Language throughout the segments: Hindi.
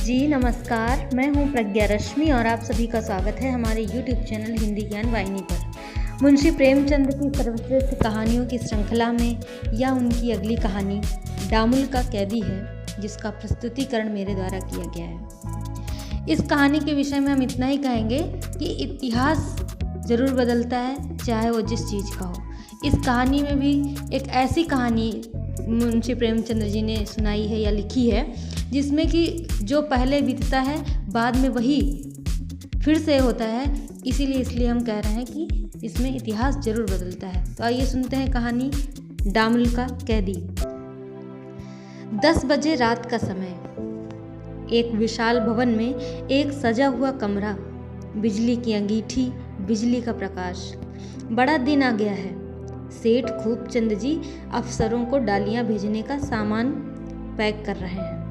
जी नमस्कार, मैं हूं प्रज्ञा रश्मि और आप सभी का स्वागत है हमारे यूट्यूब चैनल हिंदी ज्ञान वाहिनी पर। मुंशी प्रेमचंद की सर्वश्रेष्ठ कहानियों की श्रृंखला में यह उनकी अगली कहानी डामुल का कैदी है, जिसका प्रस्तुतिकरण मेरे द्वारा किया गया है। इस कहानी के विषय में हम इतना ही कहेंगे कि इतिहास ज़रूर बदलता है, चाहे वो जिस चीज़ का हो। इस कहानी में भी एक ऐसी कहानी मुंशी प्रेमचंद जी ने सुनाई है या लिखी है जिसमें कि जो पहले बीतता है बाद में वही फिर से होता है, इसलिए हम कह रहे हैं कि इसमें इतिहास जरूर बदलता है। तो आइए सुनते हैं कहानी डामुल का कैदी। 10 बजे रात का समय। एक विशाल भवन में एक सजा हुआ कमरा, बिजली की अंगीठी, बिजली का प्रकाश। बड़ा दिन आ गया है। सेठ खूबचंद जी अफसरों को डालियां भेजने का सामान पैक कर रहे हैं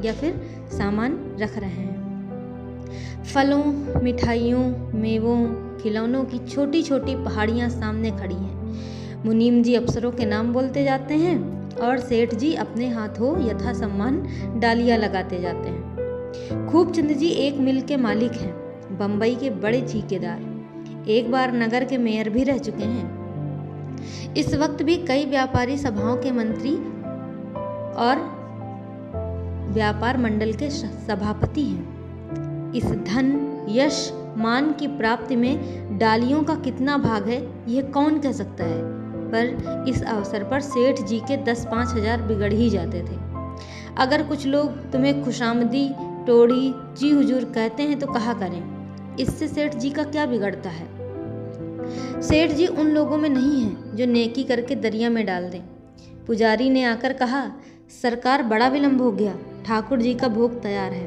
या फिर सामान रख रहे हैं। फलों, मिठाइयों, मेवों, खिलौनों की छोटी छोटी पहाड़ियाँ सामने खड़ी हैं। मुनीम जी अफसरों के नाम बोलते जाते हैं और सेठ जी अपने हाथों यथा सम्मान डालियाँ लगाते जाते हैं। खूबचंद जी एक मिल के मालिक हैं, बम्बई के बड़े ठेकेदार, एक बार नगर के मेयर भी रह चुके हैं। इस वक्त भी कई व्यापारी सभाओं के मंत्री और व्यापार मंडल के सभापति हैं। इस धन, यश, मान की प्राप्ति में डालियों का कितना भाग है यह कौन कह सकता है, पर इस अवसर पर सेठ जी के 10-5 हजार बिगड़ ही जाते थे। अगर कुछ लोग तुम्हें खुशामदी, टोड़ी, जी हुजूर कहते हैं तो कहा करें, इससे सेठ जी का क्या बिगड़ता है। सेठ जी उन लोगों में नहीं हैं जो नेकी करके दरिया में डाल दें। पुजारी ने आकर कहा, सरकार बड़ा विलंब हो गया, ठाकुर जी का भोग तैयार है।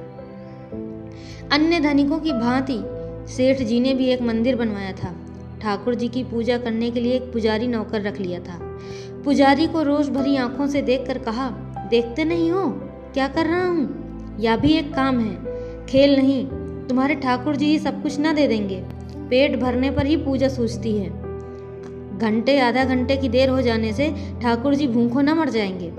अन्य धनिकों की भांति सेठ जी ने भी एक मंदिर बनवाया था। ठाकुर जी की पूजा करने के लिए एक पुजारी नौकर रख लिया था। पुजारी को रोज भरी आंखों से देखकर कहा, देखते नहीं हो क्या कर रहा हूँ? यह भी एक काम है, खेल नहीं। तुम्हारे ठाकुर जी ही सब कुछ ना दे देंगे। पेट भरने पर ही पूजा सूझती है। घंटे आधा घंटे की देर हो जाने से ठाकुर जी भूखों न मर जाएंगे।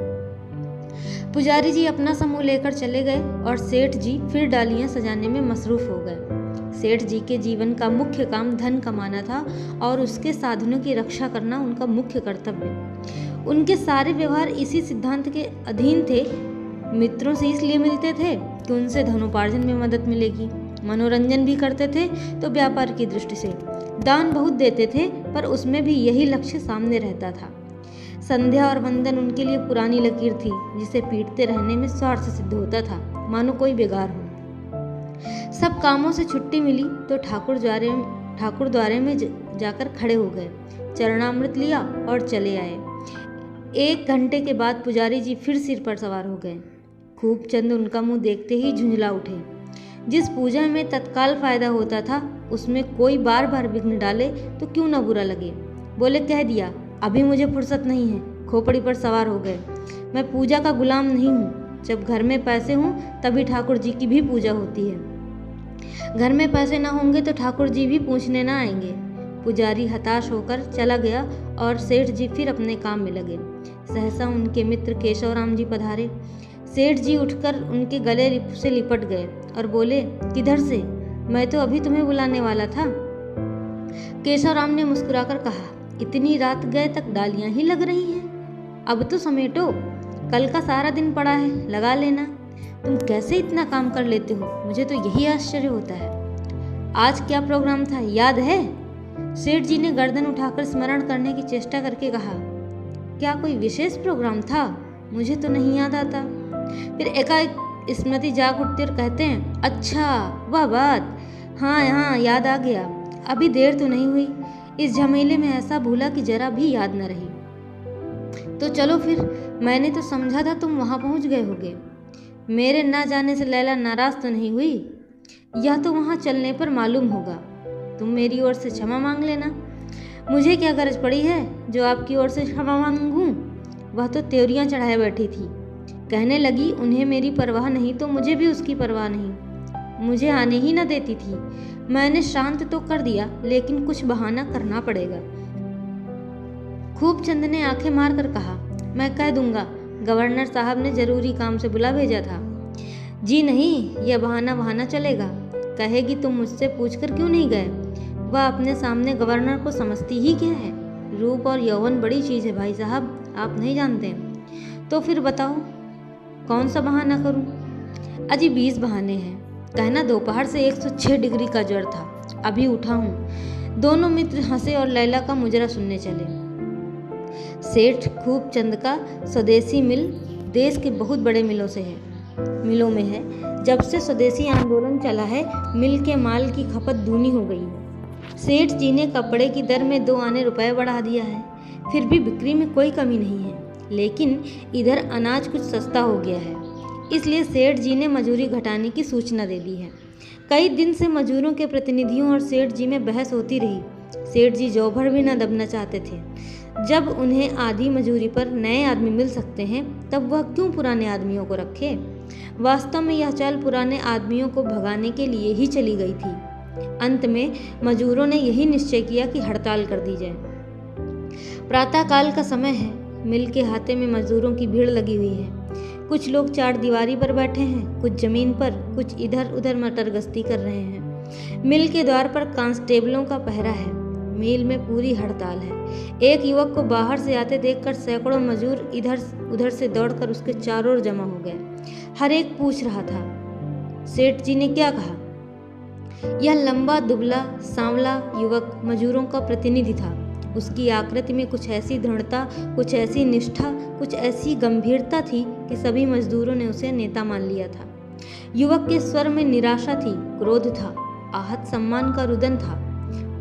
पुजारी जी अपना समूह लेकर चले गए और सेठ जी फिर डालियां सजाने में मसरूफ हो गए। सेठ जी के जीवन का मुख्य काम धन कमाना था और उसके साधनों की रक्षा करना उनका मुख्य कर्तव्य। उनके सारे व्यवहार इसी सिद्धांत के अधीन थे। मित्रों से इसलिए मिलते थे कि उनसे धनोपार्जन में मदद मिलेगी। मनोरंजन भी करते थे तो व्यापार की दृष्टि से। दान बहुत देते थे पर उसमें भी यही लक्ष्य सामने रहता था। संध्या और वंदन उनके लिए पुरानी लकीर थी, जिसे पीटते रहने में स्वार्थ सिद्ध होता था, मानो कोई बेगार हो। सब कामों से छुट्टी मिली तो ठाकुर द्वारे में जाकर खड़े हो गए, चरणामृत लिया और चले आए। 1 घंटे के बाद पुजारी जी फिर सिर पर सवार हो गए। खूबचंद उनका मुंह देखते ही झुंझला उठे। जिस पूजा में तत्काल फायदा होता था उसमें कोई बार बार विघ्न डाले तो क्यों न बुरा लगे। बोले, कह दिया, अभी मुझे फुर्सत नहीं है। खोपड़ी पर सवार हो गए। मैं पूजा का गुलाम नहीं हूँ। जब घर में पैसे हों तभी ठाकुर जी की भी पूजा होती है। घर में पैसे ना होंगे तो ठाकुर जी भी पूछने ना आएंगे। पुजारी हताश होकर चला गया और सेठ जी फिर अपने काम में लगे। सहसा उनके मित्र केशव राम जी पधारे। सेठ जी उठकर उनके गले से लिपट गए और बोले, किधर से? मैं तो अभी तुम्हें बुलाने वाला था। केशव राम ने मुस्कुराकर कहा, इतनी रात गए तक डालियां ही लग रही हैं। अब तो समेटो, कल का सारा दिन पड़ा है, लगा लेना। तुम कैसे इतना काम कर लेते हो, मुझे तो यही आश्चर्य होता है। आज क्या प्रोग्राम था, याद है? सेठ जी ने गर्दन उठाकर स्मरण करने की चेष्टा करके कहा, क्या कोई विशेष प्रोग्राम था? मुझे तो नहीं याद आता। फिर एकाएक स्मृति जाग उठती और कहते हैं, अच्छा वह बात, हाँ याद आ गया। अभी देर तो नहीं हुई। इस झमेले में ऐसा भूला कि जरा भी याद न रही। तो चलो फिर, मैंने तो समझा था तुम वहां पहुंच गए होगे। मेरे ना जाने से लैला नाराज तो नहीं हुई? यह तो वहां चलने पर मालूम होगा। तुम मेरी ओर से क्षमा मांग लेना। मुझे क्या गरज पड़ी है जो आपकी ओर से क्षमा मांगूं? वह तो त्योरियां चढ़ाए बैठी थी। कहने लगी, उन्हें मेरी परवाह नहीं तो मुझे भी उसकी परवाह नहीं। मुझे आने ही न देती थी। मैंने शांत तो कर दिया, लेकिन कुछ बहाना करना पड़ेगा। खूबचंद ने आंखें मारकर कहा, मैं कह दूंगा, गवर्नर साहब ने जरूरी काम से बुला भेजा था। जी नहीं, यह बहाना बहाना चलेगा। कहेगी तुम मुझसे पूछकर क्यों नहीं गए। वह अपने सामने गवर्नर को समझती ही क्या है। रूप और यौवन बड़ी चीज़ है भाई साहब, आप नहीं जानते। तो फिर बताओ कौन सा बहाना करूं? अजी 20 बहाने हैं। कहना दोपहर से 106 डिग्री का ज्वर था, अभी उठा हूँ। दोनों मित्र हंसे और लैला का मुजरा सुनने चले। सेठ खूबचंद का स्वदेशी मिल देश के बहुत बड़े मिलों में है। जब से स्वदेशी आंदोलन चला है, मिल के माल की खपत दूनी हो गई है। सेठ जी ने कपड़े की दर में 2 आने रुपए बढ़ा दिया है, फिर भी बिक्री में कोई कमी नहीं है। लेकिन इधर अनाज कुछ सस्ता हो गया है, इसलिए सेठ जी ने मजूरी घटाने की सूचना दे दी है। कई दिन से मजूरों के प्रतिनिधियों और सेठ जी में बहस होती रही। सेठ जी जौ भर भी न दबना चाहते थे। जब उन्हें आधी मजूरी पर नए आदमी मिल सकते हैं, तब वह क्यों पुराने आदमियों को रखे। वास्तव में यह चाल पुराने आदमियों को भगाने के लिए ही चली गई थी। अंत में मजूरों ने यही निश्चय किया कि हड़ताल कर दी जाए। प्रातःकाल का समय है, मिल के हाथे में मजदूरों की भीड़ लगी हुई है। कुछ लोग चार दीवारी पर बैठे हैं, कुछ जमीन पर, कुछ इधर उधर मटर गश्ती कर रहे हैं। मिल के द्वार पर कांस्टेबलों का पहरा है। मिल में पूरी हड़ताल है। एक युवक को बाहर से आते देखकर सैकड़ों मजदूर इधर उधर से दौड़कर उसके चारों ओर जमा हो गए। हर एक पूछ रहा था, सेठ जी ने क्या कहा। यह लंबा दुबला सांवला युवक मजदूरों का प्रतिनिधि था। उसकी आकृति में कुछ ऐसी दृढ़ता, कुछ ऐसी निष्ठा, कुछ ऐसी गंभीरता थी कि सभी मजदूरों ने उसे नेता मान लिया था। युवक के स्वर में निराशा थी, क्रोध था, आहत सम्मान का रुदन था।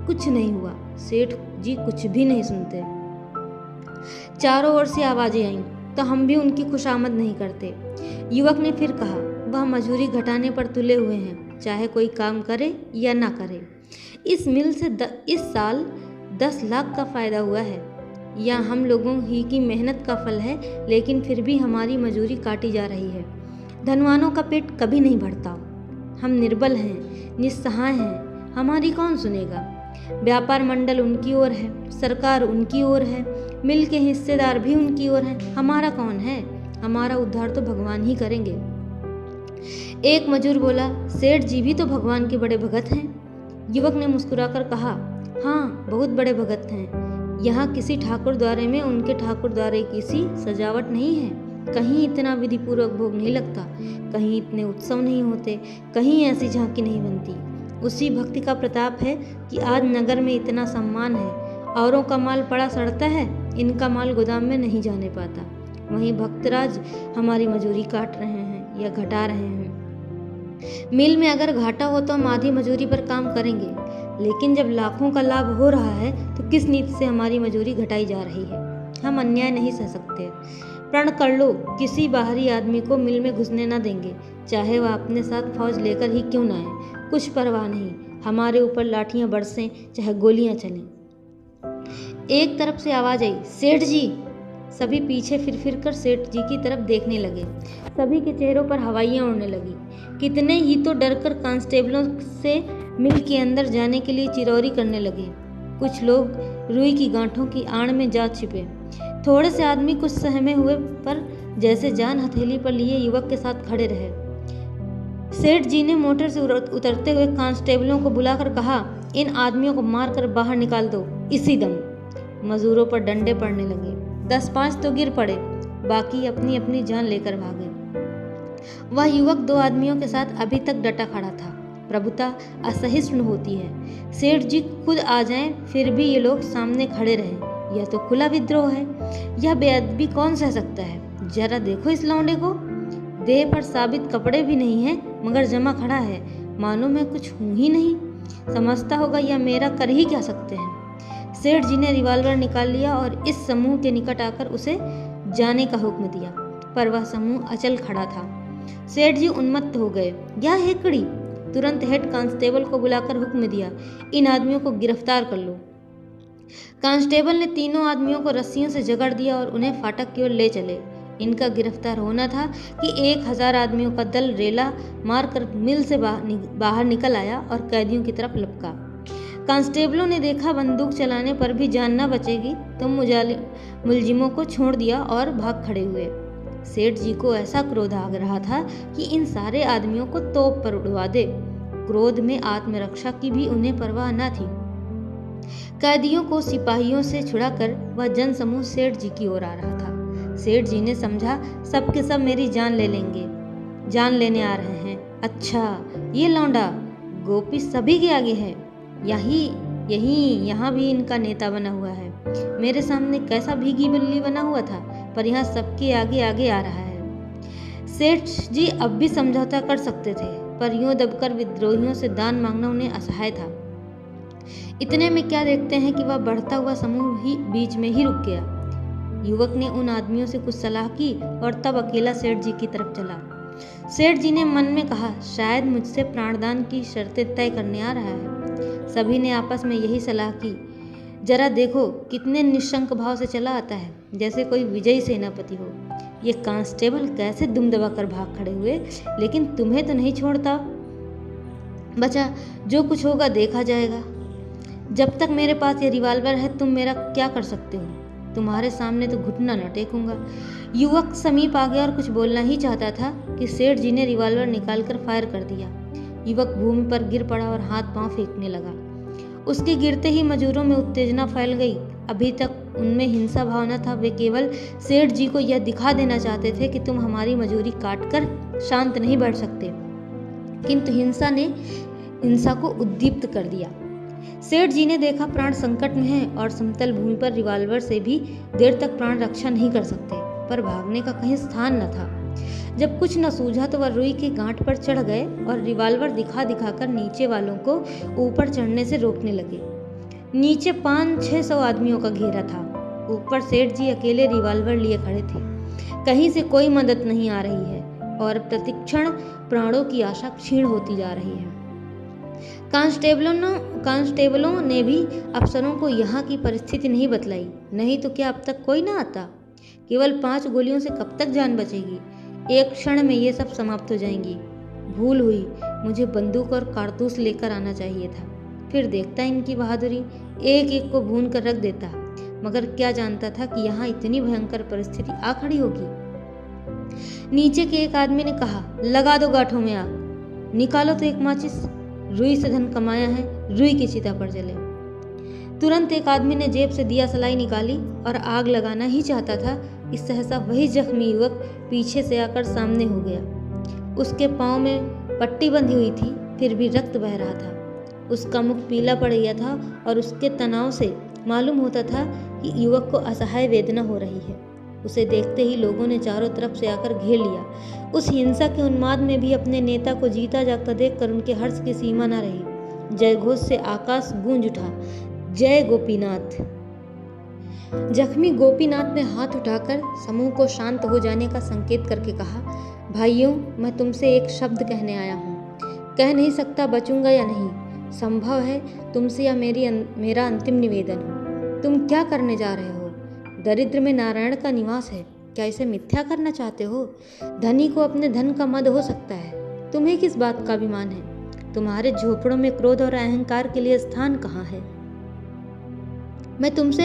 कुछ नहीं हुआ, सेठ जी कुछ भी नहीं सुनते। चारों ओर से आवाजें आईं, तो हम भी उनकी खुशामद नहीं करते। युवक ने फिर कहा, वह मजूरी घटाने पर तुले हुए हैं, चाहे कोई काम करे या ना करे। इस मिल से इस साल 10 लाख का फायदा हुआ है। यह हम लोगों ही की मेहनत का फल है, लेकिन फिर भी हमारी मजूरी काटी जा रही है। धनवानों का पेट कभी नहीं भरता। हम निर्बल हैं, निस्सहाय हैं, हमारी कौन सुनेगा। व्यापार मंडल उनकी ओर है, सरकार उनकी ओर है, मिल के हिस्सेदार भी उनकी ओर हैं। हमारा कौन है। हमारा उद्धार तो भगवान ही करेंगे। एक मजूर बोला, सेठ जी भी तो भगवान के बड़े भगत हैं। युवक ने मुस्कुराकर कहा, हाँ बहुत बड़े भगत हैं। यहाँ किसी ठाकुर द्वारे में उनके ठाकुर द्वारे की सी सजावट नहीं है। कहीं इतना विधि पूर्वक भोग नहीं लगता, कहीं इतने उत्सव नहीं होते, कहीं ऐसी झांकी नहीं बनती। उसी भक्ति का प्रताप है कि आज नगर में इतना सम्मान है। औरों का माल पड़ा सड़ता है, इनका माल गोदाम में नहीं जाने पाता। वहीं भक्तराज हमारी मजूरी काट रहे हैं या घटा रहे हैं। मिल में अगर घाटा हो तो हम आधी मजूरी पर काम करेंगे, लेकिन जब लाखों का लाभ हो रहा है तो किस नीति से हमारी मजूरी घटाई जा रही है। हम अन्याय नहीं सह सकते। प्रण कर लो, किसी बाहरी आदमी को मिल में घुसने न देंगे, चाहे वह अपने साथ फौज लेकर ही क्यों ना आए। कुछ परवाह नहीं, हमारे ऊपर लाठियां बरसें चाहे गोलियां चलें। एक तरफ से आवाज आई, सेठ जी। सभी पीछे फिर कर सेठ जी की तरफ देखने लगे। सभी के चेहरों पर हवाइयां उड़ने लगी। कितने ही तो डरकर कांस्टेबलों से मिल के अंदर जाने के लिए चिरौरी करने लगे। कुछ लोग रुई की गांठों की आड़ में जा छिपे। थोड़े से आदमी कुछ सहमे हुए पर जैसे जान हथेली पर लिए युवक के साथ खड़े रहे। सेठ जी ने मोटर से उतरते हुए कांस्टेबलों को बुलाकर कहा, इन आदमियों को मारकर बाहर निकाल दो इसी दम। मजदूरों पर डंडे पड़ने लगे। 10-5 तो गिर पड़े, बाकी अपनी अपनी जान लेकर भागे। वह युवक 2 आदमियों के साथ अभी तक डटा खड़ा था। प्रभुता असहिष्णु होती है। सेठ जी खुद आ जाएं, फिर भी ये लोग सामने खड़े रहें। यह तो खुला विद्रोह है। यह बेअदबी कौन सह सकता है। जरा देखो इस लौंडे को। देह पर साबित कपड़े भी नहीं है, मगर जमा खड़ा है, मानो मैं कुछ हूं ही नहीं। समझता होगा यह मेरा कर ही क्या सकते हैं। सेठ जी ने रिवॉल्वर निकाल लिया और इस समूह के निकट आकर उसे जाने का हुक्म दिया, पर वह समूह अचल खड़ा था। सेठ जी उन्मत्त हो गए। यह हेकड़ी। तुरंत हेड कांस्टेबल को बुलाकर हुक्म दिया, इन आदमियों को गिरफ्तार कर लो। कांस्टेबल ने तीनों आदमियों को रस्सियों से जकड़ दिया और उन्हें फाटक की ओर ले चले। इनका गिरफ्तार होना था कि 1000 आदमियों का दल रेला मारकर मिल से बाहर निकल आया और कैदियों की तरफ लपका। कांस्टेबलों ने देखा बंदूक चलाने पर भी जान न बचेगी तो मुलजिमों को छोड़ दिया और भाग खड़े हुए। सेठ जी को ऐसा क्रोध आ रहा था कि इन सारे आदमियों को तोप पर उड़वा दे। क्रोध में आत्मरक्षा की भी उन्हें परवाह न थी। कैदियों को सिपाहियों से छुड़ाकर वह जनसमूह सेठ जी की ओर आ रहा था। सेठ जी ने समझा सब के सब मेरी जान ले लेंगे, जान लेने आ रहे हैं। अच्छा, ये लौंडा गोपी सभी के आगे है, यहाँ भी इनका नेता बना हुआ है। मेरे सामने कैसा भीगी बिल्ली बना हुआ था, पर यहाँ सबके आगे आगे आ रहा है। सेठ जी अब भी समझौता कर सकते थे, पर यूं दबकर विद्रोहियों से दान मांगना उन्हें असहाय था। इतने में क्या देखते हैं कि वह बढ़ता हुआ समूह ही बीच में ही रुक गया। युवक ने उन आदमियों से कुछ सलाह की और तब अकेला सेठ जी की तरफ चला। सेठ जी ने मन में कहा, शायद मुझसे प्राणदान की शर्तें तय करने आ रहा है। सभी ने आपस में यही सलाह की, जरा देखो कितने निशंक भाव से चला आता है, जैसे कोई विजयी सेनापति हो। ये कांस्टेबल कैसे दुम दबाकर भाग खड़े हुए, लेकिन तुम्हें तो नहीं छोड़ता। बचा, जो कुछ होगा देखा जाएगा। जब तक मेरे पास ये रिवॉल्वर है तुम मेरा क्या कर सकते हो? तुम्हारे सामने तो घुटना न टेकूंगा। युवक समीप आ गया और कुछ बोलना ही चाहता था कि सेठ जी ने रिवॉल्वर निकालकर फायर कर दिया। युवक भूमि पर गिर पड़ा और हाथ पांव फेंकने लगा। उसके गिरते ही मजूरों में उत्तेजना फैल गई। अभी तक उनमें हिंसा भावना था। वे केवल सेठ जी को यह दिखा देना चाहते थे कि तुम हमारी मजूरी काट कर शांत नहीं बैठ सकते, किंतु हिंसा ने हिंसा को उद्दीप्त कर दिया। सेठ जी ने देखा प्राण संकट में है और समतल भूमि पर रिवॉल्वर से भी देर तक प्राण रक्षा नहीं कर सकते, पर भागने का कहीं स्थान न था। जब कुछ न सूझा तो वह रुई की गांठ पर चढ़ गए और रिवॉल्वर दिखा दिखाकर नीचे वालों को ऊपर चढ़ने से रोकने लगे। नीचे 500-600 आदमियों का घेरा था। ऊपर सेठ जी अकेले रिवॉल्वर लिए खड़े थे। कहीं से कोई मदद नहीं आ रही है और प्रतिक्षण प्राणों की आशा क्षीण होती जा रही है। कांस्टेबलों ने भी अफसरों को यहाँ की परिस्थिति नहीं बतलाई, नहीं तो क्या अब तक कोई ना आता? केवल 5 गोलियों से कब तक जान बचेगी? एक क्षण में ये सब समाप्त हो जाएंगी। भूल हुई, मुझे बंदूक और कारतूस लेकर आना चाहिए था। फिर देखता इनकी बहादुरी, एक एक को भून कर रख देता। मगर क्या जानता था कि यहाँ इतनी भयंकर परिस्थिति आ खड़ी होगी। नीचे के एक आदमी ने कहा, लगा दो गांठों में आग, निकालो तो एक माचिस। रुई से धन कमाया है, रुई की चिता पर जले। तुरंत एक आदमी ने जेब से दिया सलाई निकाली और आग लगाना ही चाहता था कि सहसा वही जख्मी युवक पीछे से आकर सामने हो गया। उसके पांव में पट्टी बंधी हुई थी, फिर भी रक्त बह रहा था। उसका मुख पीला पड़ गया था और उसके तनाव से मालूम होता था कि युवक को असहाय वेदना हो रही है। उसे देखते ही लोगों ने चारों तरफ से आकर घेर लिया। उस हिंसा के उन्माद में भी अपने नेता को जीता जागता देखकर उनके हर्ष की सीमा न रही। जय घोष से आकाश गूंज उठा, जय गोपीनाथ। जख्मी गोपीनाथ ने हाथ उठाकर समूह को शांत हो जाने का संकेत करके कहा, भाइयों, मैं तुमसे एक शब्द कहने आया हूँ। कह नहीं सकता बचूंगा या नहीं, संभव है तुमसे या मेरा अंतिम निवेदन हो। तुम क्या करने जा रहे हो? दरिद्र में नारायण का निवास है, क्या इसे मिथ्या करना चाहते हो? धनी को अपने धन का मद हो सकता है, तुम्हें किस बात का अभिमान है? तुम्हारे झोपड़ों में क्रोध और अहंकार के लिए स्थान कहाँ है? मैं तुमसे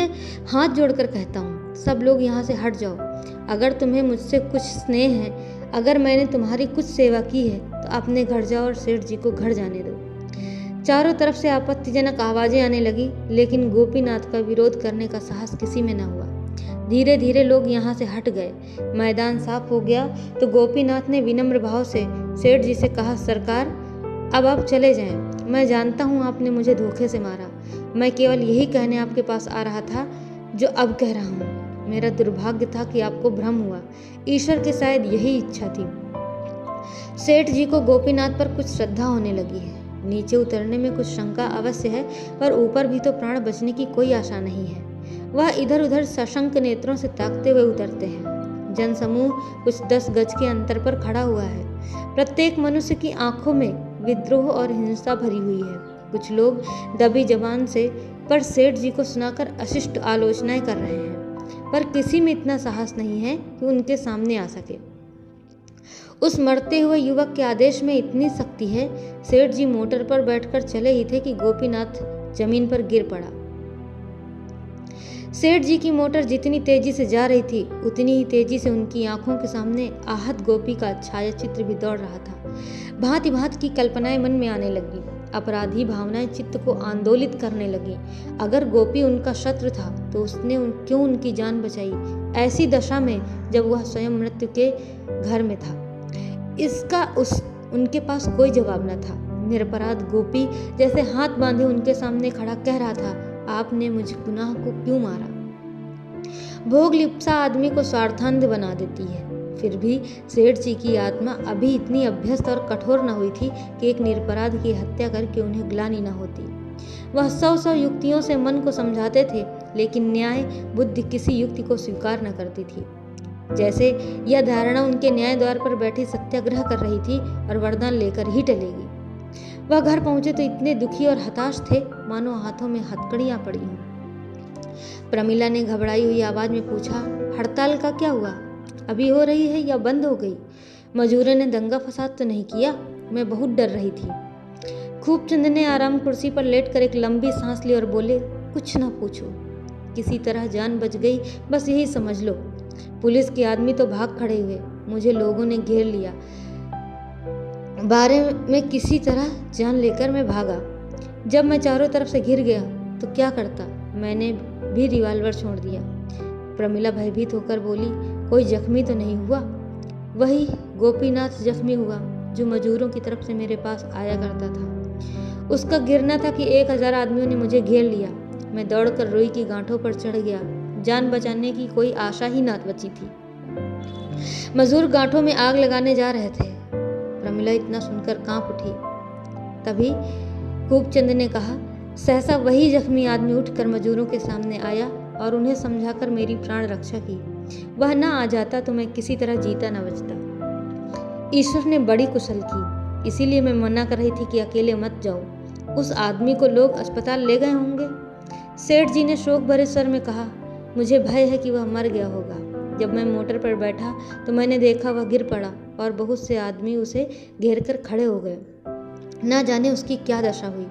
हाथ जोड़कर कहता हूँ, सब लोग यहाँ से हट जाओ। अगर तुम्हें मुझसे कुछ स्नेह है, अगर मैंने तुम्हारी कुछ सेवा की है, तो अपने घर जाओ और सेठ जी को घर जाने दो। चारों तरफ से आपत्तिजनक आवाजें आने लगी, लेकिन गोपीनाथ का विरोध करने का साहस किसी में न हुआ। धीरे धीरे लोग यहाँ से हट गए। मैदान साफ हो गया तो गोपीनाथ ने विनम्र भाव से सेठ जी से कहा, सरकार, अब आप चले जाएं। मैं जानता हूँ आपने मुझे धोखे से मारा। मैं केवल यही कहने आपके पास आ रहा था जो अब कह रहा हूँ। मेरा दुर्भाग्य था कि आपको भ्रम हुआ। ईश्वर की शायद यही इच्छा थी। सेठ जी को गोपीनाथ पर कुछ श्रद्धा होने लगी है। नीचे उतरने में कुछ शंका अवश्य है, पर ऊपर भी तो प्राण बचने की कोई आशा नहीं है। वह इधर उधर सशंक नेत्रों से ताकते हुए उतरते हैं। जनसमूह कुछ 10 गज के अंतर पर खड़ा हुआ है। प्रत्येक मनुष्य की आंखों में विद्रोह और हिंसा भरी हुई है। कुछ लोग दबी जबान से पर सेठ जी को सुनाकर अशिष्ट आलोचनाएं कर रहे हैं, पर किसी में इतना साहस नहीं है कि उनके सामने आ सके। उस मरते हुए युवक के आदेश में इतनी शक्ति है। सेठ जी मोटर पर बैठकर चले ही थे कि गोपीनाथ जमीन पर गिर पड़ा। सेठ जी की मोटर जितनी तेजी से जा रही थी उतनी ही तेजी से उनकी आंखों के सामने आहत गोपी का छाया चित्र भी दौड़ रहा था। भांति भांति की कल्पनाएं मन में आने लगी। अपराधी भावनाएं चित्त को आंदोलित करने लगी। अगर गोपी उनका शत्रु था तो उसने क्यों उनकी जान बचाई, ऐसी दशा में जब वह स्वयं मृत्यु के घर में था। इसका उनके पास कोई जवाब न था। निरपराध गोपी जैसे हाथ बांधे उनके सामने खड़ा कह रहा था, आपने मुझे गुनाह को क्यों मारा। भोग लिप्सा आदमी को स्वार्थांध बना देती है। फिर भी सेठ जी की आत्मा अभी इतनी अभ्यस्त और कठोर न हुई थी कि एक निरपराध की हत्या करके उन्हें ग्लानि न होती। वह सौ युक्तियों से मन को समझाते थे, लेकिन न्याय बुद्धि किसी युक्ति को स्वीकार न करती थी। जैसे यह धारणा उनके न्याय द्वार पर बैठी सत्याग्रह कर रही थी और वरदान लेकर ही टलेगी। वह घर पहुंचे तो इतने दुखी और हताश थे मानो हाथों में हथकड़ियां पड़ी हों। प्रमिला ने घबराई हुई आवाज में पूछा, हड़ताल का क्या हुआ? अभी हो रही है या बंद हो गई? मजूरों ने दंगा फसाद तो नहीं किया? मैं बहुत डर रही थी। खूबचंद ने आराम कुर्सी पर लेटकर एक लंबी सांस ली और बोले, कुछ ना पूछो, किसी तरह जान बच गई, बस यही समझ लो। पुलिस के आदमी तो भाग खड़े हुए, मुझे लोगों ने घेर लिया। बारे में किसी तरह जान लेकर मैं भागा। जब मैं चारों तरफ से घिर गया तो क्या करता, मैंने भी रिवॉल्वर छोड़ दिया। प्रमिला भयभीत होकर बोली, कोई जख्मी तो नहीं हुआ? वही गोपीनाथ जख्मी हुआ जो मजूरों की तरफ से मेरे पास आया करता था। उसका गिरना था कि 1000 आदमियों ने मुझे घेर लिया। मैं दौड़कर रुई की गांठों पर चढ़ गया। जान बचाने की कोई आशा ही ना बची थी। मजूर गांठों में आग लगाने जा रहे थे। प्रमिला इतना सुनकर कांप उठी। तभी खूबचंद ने कहा, सहसा वही जख्मी आदमी उठकर मजूरों के सामने आया और उन्हें समझाकर मेरी प्राण रक्षा की। वह ना आ जाता तो मैं किसी तरह जीता न बचता। ईश्वर ने बड़ी कुशल की, इसीलिए मैं मना कर रही थी कि अकेले मत जाओ। उस आदमी को लोग अस्पताल ले गए होंगे। सेठ जी ने शोक भरे स्वर में कहा, मुझे भय है कि वह मर गया होगा। जब मैं मोटर पर बैठा तो मैंने देखा वह गिर पड़ा और बहुत से आदमी उसे घेर कर खड़े हो गए। ना जाने उसकी क्या दशा हुई।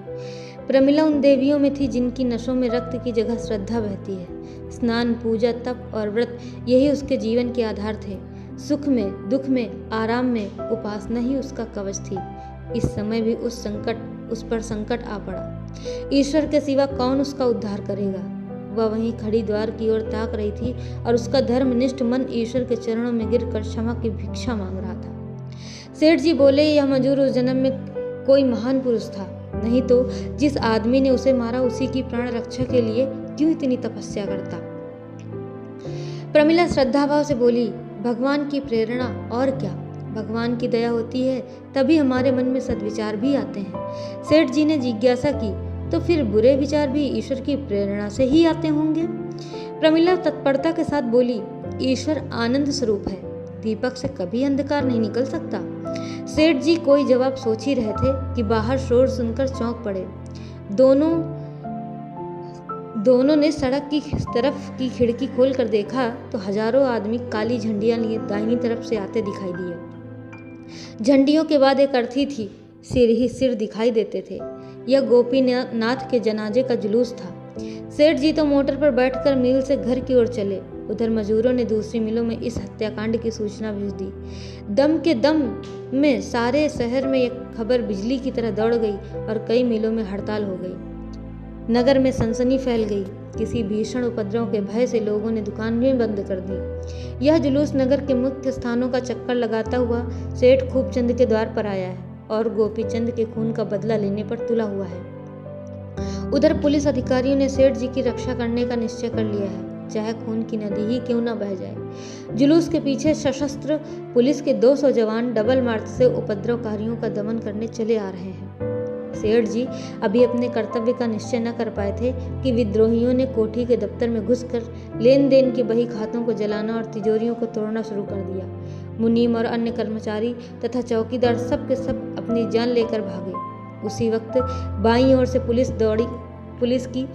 प्रमिला उन देवियों में थी जिनकी नसों में रक्त की जगह श्रद्धा बहती है। स्नान, पूजा, तप और व्रत यही उसके जीवन के आधार थे। सुख में, दुख में, आराम में उपासना ही उसका कवच थी। इस समय भी उस पर संकट आ पड़ा। ईश्वर के सिवा कौन उसका उद्धार करेगा? वह वहीं खड़ी द्वार की ओर ताक रही थी और उसका धर्मनिष्ठ मन ईश्वर के चरणों में गिरकर क्षमा की भिक्षा मांग रहा था। सेठ जी बोले, यह मजूर उस जन्म में कोई महान पुरुष था, नहीं तो जिस आदमी ने उसे मारा उसी की प्राण रक्षा के लिए क्यों इतनी तपस्या करता। प्रमिला श्रद्धाभाव से बोली, भगवान की प्रेरणा और क्या। भगवान की दया होती है तभी हमारे मन में सद्विचार भी आते हैं। सेठ जी ने जिज्ञासा की, तो फिर बुरे विचार भी ईश्वर की प्रेरणा से ही आते होंगे? प्रमिला तत्परता के साथ बोली, ईश्वर आनंद स्वरूप है, दीपक से कभी अंधकार नहीं निकल सकता। सेठ जी कोई जवाब सोच ही रहे थे कि बाहर शोर सुनकर चौंक पड़े। दोनों ने सड़क की तरफ की खिड़की खोलकर देखा तो हजारों आदमी काली झंडियां लिए दाहिनी तरफ से आते दिखाई दिए। झंडियों के बाद एक अर्थी थी, सिर ही सिर दिखाई देते थे। यह गोपीनाथ के जनाजे का जुलूस था। सेठ जी तो मोटर पर बैठकर मिल से घर की ओर चले। उधर मजूरों ने दूसरी मिलों में इस हत्याकांड की सूचना भेज दी। दम के दम में सारे शहर में एक खबर बिजली की तरह दौड़ गई और कई मिलों में हड़ताल हो गई। नगर में सनसनी फैल गई। किसी भीषण उपद्रव के भय से लोगों ने दुकान भी बंद कर दी। यह जुलूस नगर के मुख्य स्थानों का चक्कर लगाता हुआ सेठ खूबचंद के द्वार पर आया है और गोपीचंद के खून का बदला लेने पर तुला हुआ है। उधर पुलिस अधिकारियों ने सेठ जी की रक्षा करने का निश्चय कर लिया है, चाहे खून की नदी ही क्यों न बह जाए। जुलूस के पीछे सशस्त्र पुलिस के 200 जवान डबल मार्च से उपद्रवकारियों का दमन करने चले आ रहे हैं। सेठ जी अभी अपने कर्तव्य का निश्चय न कर पाए थे कि विद्रोहियों ने कोठी के दफ्तर में घुसकर लेन देन के बही खातों को जलाना और तिजोरियों को तोड़ना शुरू कर दिया। मुनीम और अन्य कर्मचारी तथा चौकीदार सब के सब अपनी जान लेकर भागे। उसी वक्त बाईं ओर से पुलिस दौड़ी। पुलिस की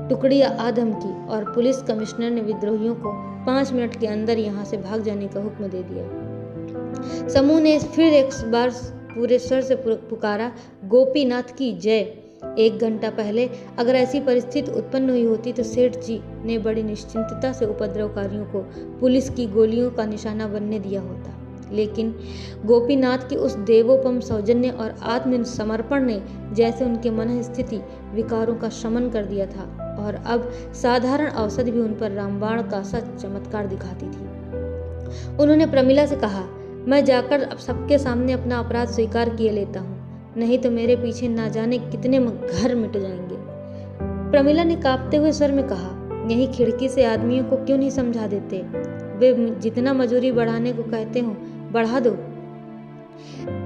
टुकड़ी आ धमकी और पुलिस कमिश्नर ने विद्रोहियों को 5 मिनट के अंदर यहाँ से भाग जाने का हुक्म दे दिया। समूह ने फिर एक बार पूरे स्वर से पुकारा, गोपीनाथ की जय। 1 घंटा पहले अगर ऐसी परिस्थिति उत्पन्न हुई होती तो सेठ जी ने बड़ी निश्चिंतता से उपद्रवकारियों को पुलिस की गोलियों का निशाना बनने दिया होता। लेकिन गोपीनाथ की उस देवोपम सौजन्य और आत्मसमर्पण ने जैसे उनके मन स्थिति विकारों का शमन कर दिया था और अब साधारण औषधि भी उन पर रामबाण का सा चमत्कार दिखाती थी। उन्होंने प्रमिला से कहा, मैं जाकर अब सबके सामने अपना अपराध स्वीकार किए लेता हूँ, नहीं तो मेरे पीछे ना जाने कितने घर मिट जाएंगे। प्रमिला ने कांपते हुए स्वर में कहा, यही खिड़की से आदमियों को क्यों नहीं समझा देते? वे जितना मजूरी बढ़ाने को कहते हो बढ़ा दो।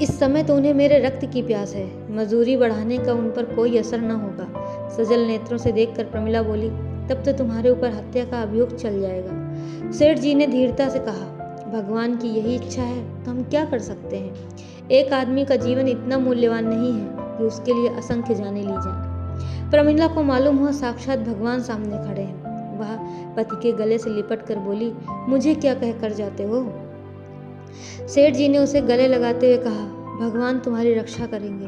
इस समय तो उन्हें मेरे रक्त की प्यास है, मजूरी बढ़ाने का उन पर कोई असर न होगा। सजल नेत्रों से देखकर प्रमिला बोली, तब तो तुम्हारे ऊपर हत्या का अभियोग चल जाएगा। सेठ जी ने धीरता से कहा, भगवान की यही इच्छा है तो हम क्या कर सकते हैं। एक आदमी का जीवन इतना मूल्यवान नहीं है कि उसके लिए असंख्य जाने ली जाए। प्रमिला को मालूम हुआ साक्षात भगवान सामने खड़े हैं। वह पति के गले से लिपट कर बोली, मुझे क्या कह कर जाते हो? सेठ जी ने उसे गले लगाते हुए कहा, भगवान तुम्हारी रक्षा करेंगे।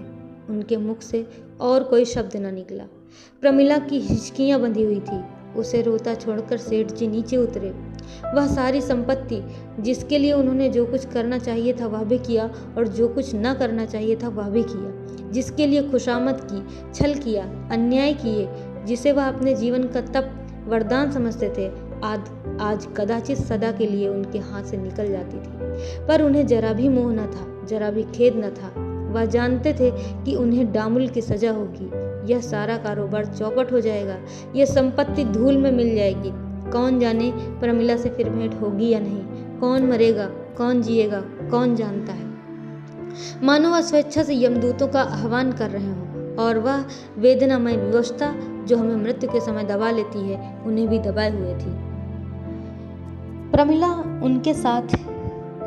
उनके मुख से और कोई शब्द न निकला। प्रमिला की हिचकियां बंधी हुई थी। उसे रोता छोड़कर सेठ जी नीचे उतरे। वह सारी संपत्ति जिसके लिए उन्होंने जो कुछ करना चाहिए था वह भी किया और जो कुछ न करना चाहिए था वह भी किया। जिसके लिए खुशामद की, छल किया, अन्याय किए, जिसे वह अपने जीवन का तप वरदान समझते थे, आज कदाचित सदा के लिए उनके हाथ से निकल जाती थी। पर उन्हें जरा भी मोह न था, जरा भी खेद न था। वह जानते थे कि उन्हें डामुल की सजा होगी। यह सारा कारोबार चौपट हो जाएगा, यह संपत्ति धूल में मिल जाएगी। कौन जाने प्रमिला से फिर भेंट होगी या नहीं। कौन मरेगा, कौन जिएगा, कौन जानता है। मानो वह स्वेच्छा से यमदूतों का आह्वान कर रहे हों और वह वेदनामय विवशता जो हमें मृत्यु के समय दबा लेती है, उन्हें भी दबाए हुए थी। प्रमिला उनके साथ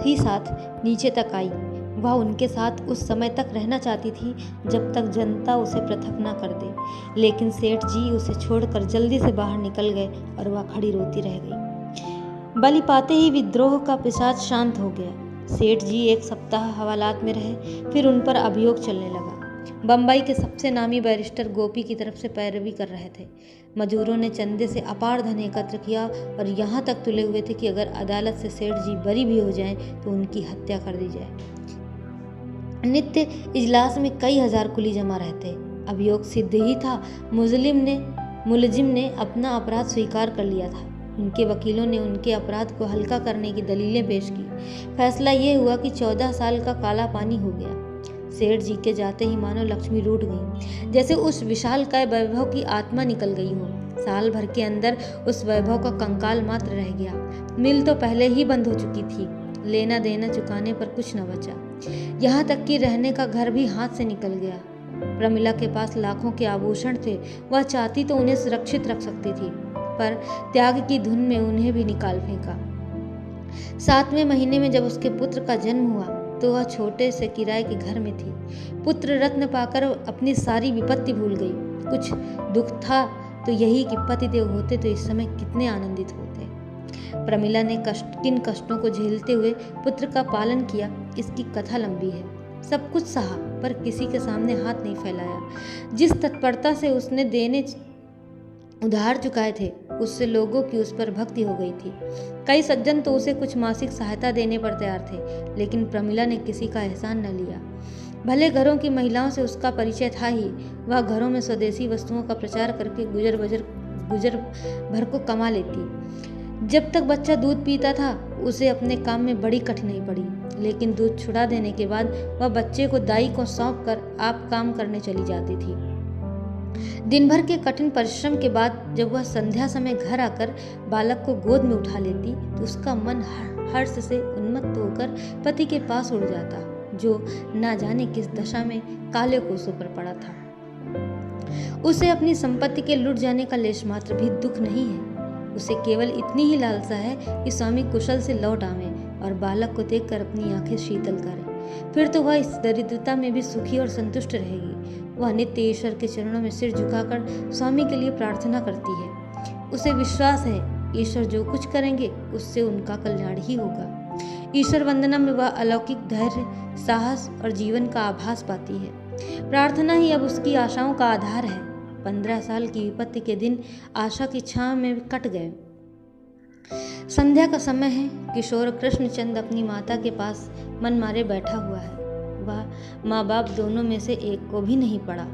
ही साथ नीचे तक आई। वह उनके साथ उस समय तक रहना चाहती थी जब तक जनता उसे पृथक न कर दे। लेकिन सेठ जी उसे छोड़कर जल्दी से बाहर निकल गए और वह खड़ी रोती रह गई। बलि पाते ही विद्रोह का पिशाच शांत हो गया। सेठ जी 1 सप्ताह हवालात में रहे, फिर उन पर अभियोग चलने लगा। बम्बई के सबसे नामी बैरिस्टर गोपी की तरफ से पैरवी कर रहे थे। मजूरों ने चंदे से अपार धन एकत्र किया और यहाँ तक तुले हुए थे कि अगर अदालत से सेठ जी बरी भी हो जाएं तो उनकी हत्या कर दी जाए। नित्य इजलास में कई हजार कुली जमा रहते। अभियोग सिद्ध ही था। मुलजिम ने अपना अपराध स्वीकार कर लिया था। उनके वकीलों ने उनके अपराध को हल्का करने की दलीलें पेश की। फैसला ये हुआ कि 14 साल का काला पानी हो गया। सेठ जी के जाते ही मानो लक्ष्मी रूठ गई, जैसे उस विशालकाय वैभव की आत्मा निकल गई हो। साल भर के अंदर उस वैभव का कंकाल मात्र रह गया। मिल तो पहले ही बंद हो चुकी थी, लेना देना चुकाने पर कुछ न बचा। यहाँ तक कि रहने का घर भी हाथ से निकल गया। प्रमिला के पास लाखों के आभूषण थे। वह चाहती तो उन्हें सुरक्षित रख सकती थी, पर त्याग की धुन में उन्हें भी निकाल फेंका। 7वें महीने में जब उसके पुत्र का जन्म हुआ तो वह छोटे से किराए के घर में थी। पुत्र रत्न पाकर अपनी सारी विपत्ति भूल गई। कुछ दुख था तो यही कि पतिदेव होते तो इस समय कितने आनंदित होते। प्रमिला ने किन कष्टों को झेलते हुए पुत्र का पालन किया, इसकी कथा लंबी है। सब कुछ सहा पर किसी के सामने हाथ नहीं फैलाया। जिस तत्परता से उसने देने उधार चुकाए थे, उससे लोगों की उस पर भक्ति हो गई थी। कई सज्जन तो उसे कुछ मासिक सहायता देने पर तैयार थे, लेकिन प्रमिला ने किसी का एहसान न लिया। भले घरों की महिलाओं से उसका परिचय था ही, वह घरों में स्वदेशी वस्तुओं का प्रचार करके गुजर भर को कमा लेती। जब तक बच्चा दूध पीता था उसे अपने काम में बड़ी कठिनाई पड़ी, लेकिन दूध छुड़ा देने के बाद वह बच्चे को दाई को सौंप कर आप काम करने चली जाती थी। दिन भर के कठिन परिश्रम के बाद जब वह संध्या समय घर आकर बालक को गोद में उठा लेती तो उसका मन हर्ष से उन्मत्त होकर पति के पास उड़ जाता, जो न जाने किस दशा में काले कोसों पर पड़ा था। उसे अपनी संपत्ति के लुट जाने का लेश मात्र भी दुख नहीं है। उसे केवल इतनी ही लालसा है कि स्वामी कुशल से लौट आवे और बालक को देखकर अपनी आंखें शीतल करे। फिर तो वह इस दरिद्रता में भी सुखी और संतुष्ट रहेगी। वह नित्य ईश्वर के चरणों में सिर झुकाकर स्वामी के लिए प्रार्थना करती है। उसे विश्वास है ईश्वर जो कुछ करेंगे उससे उनका कल्याण ही होगा। ईश्वर वंदना में वह अलौकिक धैर्य, साहस और जीवन का आभास पाती है। प्रार्थना ही अब उसकी आशाओं का आधार है। 15 साल की विपत्ति के दिन आशा की छांव में कट गए। संध्या का समय है। किशोर कृष्णचंद अपनी माता के पास मन मारे बैठा हुआ है। वह माँ बाप दोनों में से एक को भी नहीं पड़ा।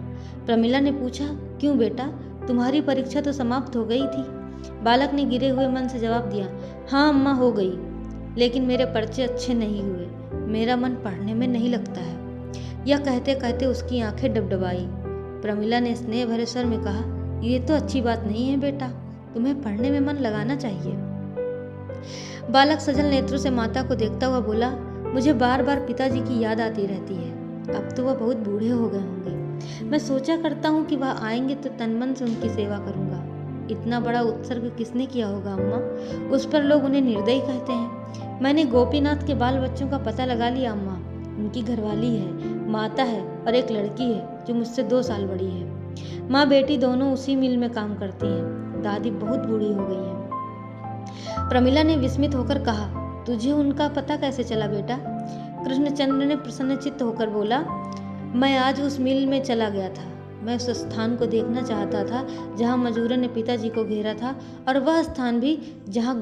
प्रमिला ने पूछा, क्यों बेटा, तुम्हारी परीक्षा तो समाप्त हो गई थी। बालक ने गिरे हुए मन से जवाब दिया, हाँ अम्मा, हो गई, लेकिन मेरे पर्चे अच्छे नहीं हुए। मेरा मन पढ़ने में नहीं लगता है। यह कहते कहते उसकी आंखें डबडबाई। प्रमिला ने स्नेह भरे स्वर में कहा, ये तो अच्छी बात नहीं है बेटा, तुम्हें पढ़ने में मन लगाना चाहिए। बालक सजल नेत्रों से माता को देखता हुआ बोला, मुझे बार बार पिताजी की याद आती रहती है। अब तो वह बहुत बूढ़े हो गए होंगे। मैं सोचा करता हूँ कि वह आएंगे तो तन मन से उनकी सेवा करूँगा। इतना बड़ा उत्सर्ग किसने किया होगा अम्मा? उस पर लोग उन्हें निर्दयी कहते हैं। मैंने गोपीनाथ के बाल बच्चों का पता लगा लिया अम्मा। उनकी घरवाली है, माता है और एक लड़की है जो मुझसे 2 साल बड़ी है। माँ बेटी दोनों उसी मिल में काम करती हैं। दादी बहुत बूढ़ी हो गई है। प्रमिला ने विस्मित होकर कहा, तुझे उनका पता कैसे चला बेटा? कृष्णचंद्र ने प्रसन्नचित्त होकर बोला, मैं आज उस मिल में चला गया था। मैं उस स्थान को देखना चाहता था जहां मजूरों ने पिताजी को घेरा था, और वह स्थान भी जहां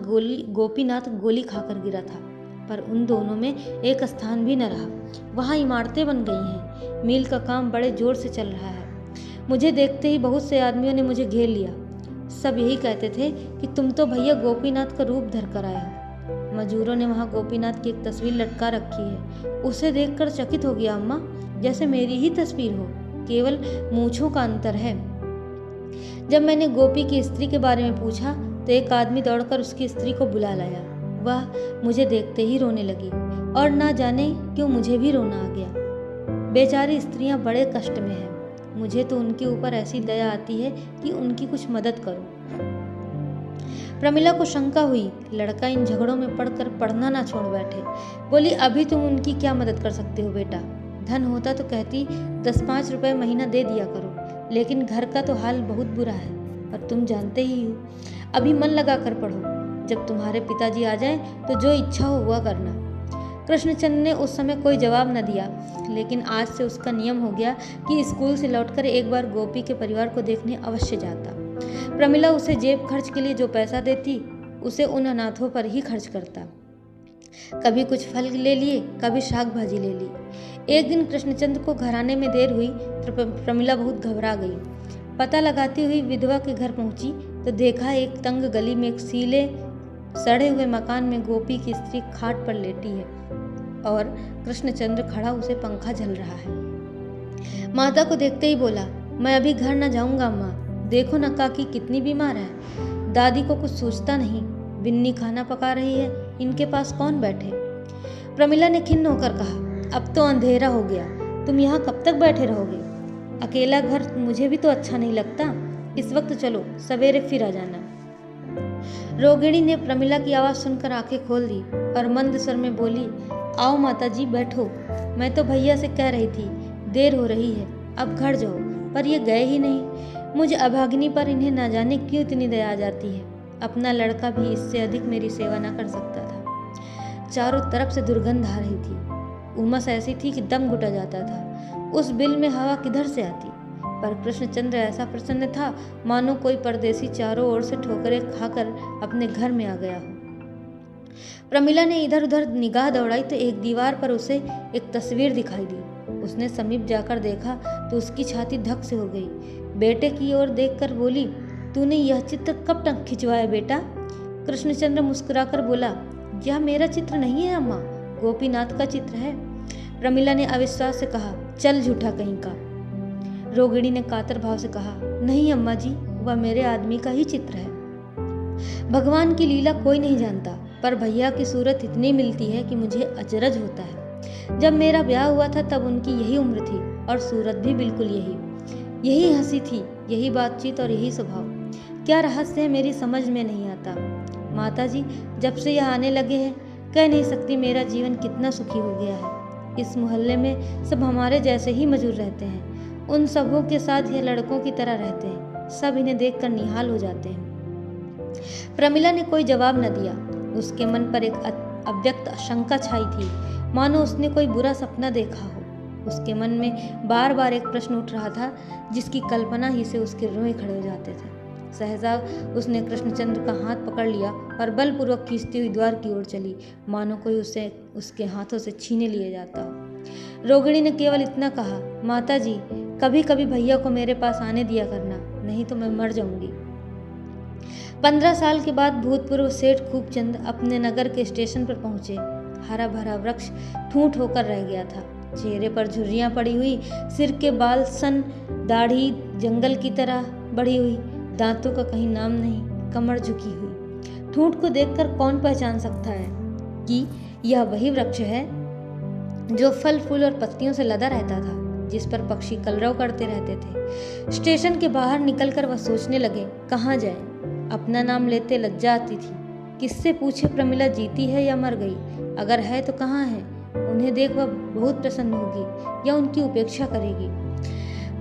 गोपीनाथ गोली खाकर गिरा था। पर उन दोनों में एक स्थान भी न रहा। वहां इमारतें बन गई हैं। मिल का काम बड़े जोर से चल रहा है। मुझे देखते ही बहुत से आदमियों ने मुझे घेर लिया। सब यही कहते थे कि तुम तो भैया गोपीनाथ का रूप धर कर आए हो। मजूरों ने वहां गोपीनाथ की एक तस्वीर लटका रखी है। उसे देखकर चकित हो गया अम्मा, जैसे मेरी ही तस्वीर हो, केवल मूंछों का अंतर है। जब मैंने गोपी की स्त्री के बारे में पूछा तो एक आदमी दौड़कर उसकी स्त्री को बुला लाया। वह मुझे देखते ही रोने लगी, और ना जाने क्यों मुझे भी रोना आ गया। बेचारी स्त्रियां बड़े कष्ट में हैं। मुझे तो उनके ऊपर ऐसी दया आती है कि उनकी कुछ मदद करूं। प्रमिला को शंका हुई, लड़का इन झगड़ों में पड़कर पढ़ना ना छोड़ बैठे। बोली, अभी तुम उनकी क्या मदद कर सकते हो बेटा? धन होता तो कहती 10-5 रुपए महीना दे दिया करो, लेकिन घर का तो हाल बहुत बुरा है, और तुम जानते ही हो। अभी मन लगा कर पढ़ो। जब तुम्हारे पिताजी आ जाएं तो जो इच्छा हो वह करना। कृष्णचंद्र ने उस समय कोई जवाब न दिया, लेकिन आज से उसका नियम हो गया कि स्कूल से लौटकर एक बार गोपी के परिवार को देखने अवश्य जाता। प्रमिला उसे जेब खर्च के लिए जो पैसा देती, उसे उन अनाथों पर ही खर्च करता। कभी कुछ फल ले लिए, कभी शाक भाजी ले ली। एक दिन कृष्णचंद्र को घर आने में देर हुई तो प्रमिला बहुत घबरा गई। पता लगाती हुई विधवा के घर पहुंची तो देखा एक तंग गली में एक सीले सड़े हुए मकान में गोपी की स्त्री खाट पर लेटी है, और कृष्णचंद्र खड़ा उसे पंखा झल रहा है। माता को देखते ही बोला, मैं अभी घर न जाऊंगा अम्मा, देखो न काकी कितनी बीमार है। दादी को कुछ सोचता नहीं, बिन्नी खाना पका रही है, इनके पास कौन बैठे? प्रमिला ने खिन्न होकर कहा, अब तो अंधेरा हो गया, तुम यहाँ कब तक बैठे रहोगे? अकेला घर मुझे भी तो अच्छा नहीं लगता। इस वक्त चलो, सवेरे फिर आ जाना। रोगिणी ने प्रमिला की आवाज़ सुनकर आंखें खोल दी और मंद स्वर में बोली, आओ माताजी बैठो। मैं तो भैया से कह रही थी देर हो रही है, अब घर जाओ, पर ये गए ही नहीं। मुझ अभागिनी पर इन्हें ना जाने क्यों इतनी दया आ जाती है। अपना लड़का भी इससे अधिक मेरी सेवा ना कर सकता था। चारों तरफ से दुर्गंध आ रही थी। उमस ऐसी थी कि दम घुटा जाता था। उस बिल में हवा किधर से आती? पर कृष्णचंद्र ऐसा प्रसन्न था मानो कोई परदेसी चारों ओर से ठोकरें खाकर अपने घर में आ गया हो। प्रमिला ने इधर उधर निगाह दौड़ाई तो एक दीवार पर उसे एक तस्वीर दिखाई दी। उसने समीप जाकर देखा तो उसकी छाती धक से हो गई। बेटे की ओर देखकर बोली, तूने यह चित्र कब तक खिंचवाया बेटा? कृष्णचंद्र मुस्कुराकर बोला, यह मेरा चित्र नहीं है अम्मा, गोपीनाथ का चित्र है। प्रमिला ने अविश्वास से कहा, चल झूठा कहीं का। रोगिणी ने कातर भाव से कहा, नहीं अम्मा जी, वह मेरे आदमी का ही चित्र है। भगवान की लीला कोई नहीं जानता, पर भैया की सूरत इतनी मिलती है कि मुझे अचरज होता है। जब मेरा ब्याह हुआ था तब उनकी यही उम्र थी और सूरत भी बिल्कुल यही हंसी थी, यही बातचीत और यही स्वभाव। क्या रहस्य है मेरी समझ में नहीं आता। माता जी, जब से यह आने लगे हैं, कह नहीं सकती मेरा जीवन कितना सुखी हो गया है। इस मोहल्ले में सब हमारे जैसे ही मजूर रहते हैं। उन सबों के साथ यह लड़कों की तरह रहते हैं। सब इन्हें देखकर निहाल हो जाते हैं। प्रमिला ने कोई जवाब न दिया। उसके मन पर एक अव्यक्त शंका छाई थी, मानो उसने कोई बुरा सपना देखा हो। उसके मन में बार बार एक प्रश्न उठ रहा था जिसकी कल्पना ही से उसके रोए खड़े हो जाते थे। सहसा उसने कृष्णचंद्र का हाथ पकड़ लिया और बलपूर्वक खींचती हुई द्वार की ओर चली, मानो कोई उसे उसके हाथों से छीने लिए जाता हो। रोगिणी ने केवल इतना कहा, माता जी, कभी कभी भैया को मेरे पास आने दिया करना, नहीं तो मैं मर जाऊंगी। 15 साल के बाद भूतपूर्व सेठ खूबचंद अपने नगर के स्टेशन पर पहुंचे। हरा भरा वृक्ष ठूंठ होकर रह गया था। चेहरे पर झुर्रियां पड़ी हुई, सिर के बाल सन, दाढ़ी जंगल की तरह बढ़ी हुई, दांतों का कहीं नाम नहीं, कमर झुकी हुई। ठूंठ को देखकर कौन पहचान सकता है कि यह वही वृक्ष है जो फल फूल और पत्तियों से लदा रहता था, जिस पर पक्षी कलरव करते रहते थे। स्टेशन के बाहर निकलकर वह सोचने लगे, कहाँ जाए। अपना नाम लेते लज्जा आती थी। किससे पूछे प्रमिला जीती है या मर गई? अगर है तो कहाँ है? उन्हें देख वह बहुत प्रसन्न होगी या उनकी उपेक्षा करेगी।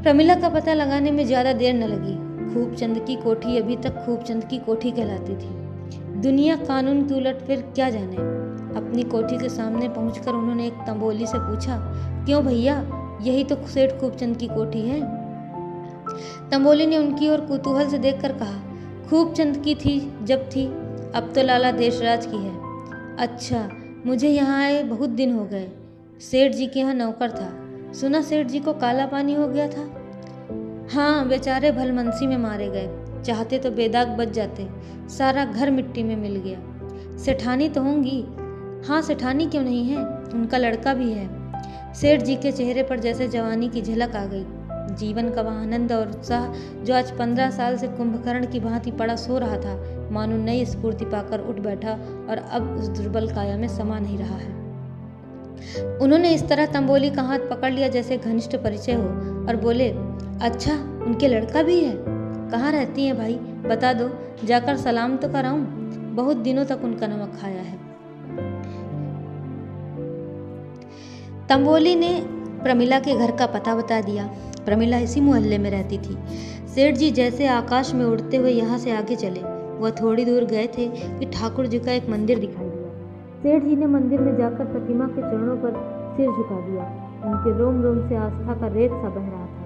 प्रमिला का पता लगाने में ज्यादा देर न लगी। खूबचंद की कोठी अभी तक खूबचंद की कोठी कहलाती थी। दुनिया कानून की उलट फिर क्या जाने। अपनी कोठी के सामने पहुंचकर उन्होंने एक तंबोली से पूछा, क्यों भैया, यही तो सेठ खूबचंद की कोठी है। तंबोली ने उनकी ओर कुतूहल से देखकर कहा, खूबचंद की थी जब थी, अब तो लाला देशराज की है। अच्छा, मुझे यहाँ आए बहुत दिन हो गए। सेठ जी के यहाँ नौकर था, सुना सेठ जी को काला पानी हो गया था। हाँ, बेचारे भलमनसी में मारे गए, चाहते तो बेदाग बच जाते, सारा घर मिट्टी में मिल गया। सेठानी तो होंगी? हाँ, सेठानी क्यों नहीं है, उनका लड़का भी है। सेठ जी के चेहरे पर जैसे जवानी की झलक आ गई। जीवन का वह आनंद और उत्साह जो आज 15 साल से कुंभकर्ण की भांति पड़ा सो रहा था, मानो नई स्फूर्ति पाकर उठ बैठा और अब उस दुर्बल काया में समा नहीं रहा है। उन्होंने इस तरह तंबोली का हाथ पकड़ लिया जैसे घनिष्ठ परिचय हो और बोले, अच्छा, उनके लड़का भी है? कहाँ रहती हैं भाई, बता दो, जाकर सलाम तो कराऊं। बहुत दिनों तक उनका नमक खाया है। तंबोली ने प्रमिला के घर का पता बता दिया। प्रमिला इसी मोहल्ले में रहती थी। सेठ जी जैसे आकाश में उड़ते हुए यहाँ से आगे चले। वह थोड़ी दूर गए थे कि ठाकुर जी का एक मंदिर दिखाई दिया। सेठ जी ने मंदिर में जाकर प्रतिमा के चरणों पर सिर झुका दिया। उनके रोम रोम से आस्था का रेत सा बह रहा था।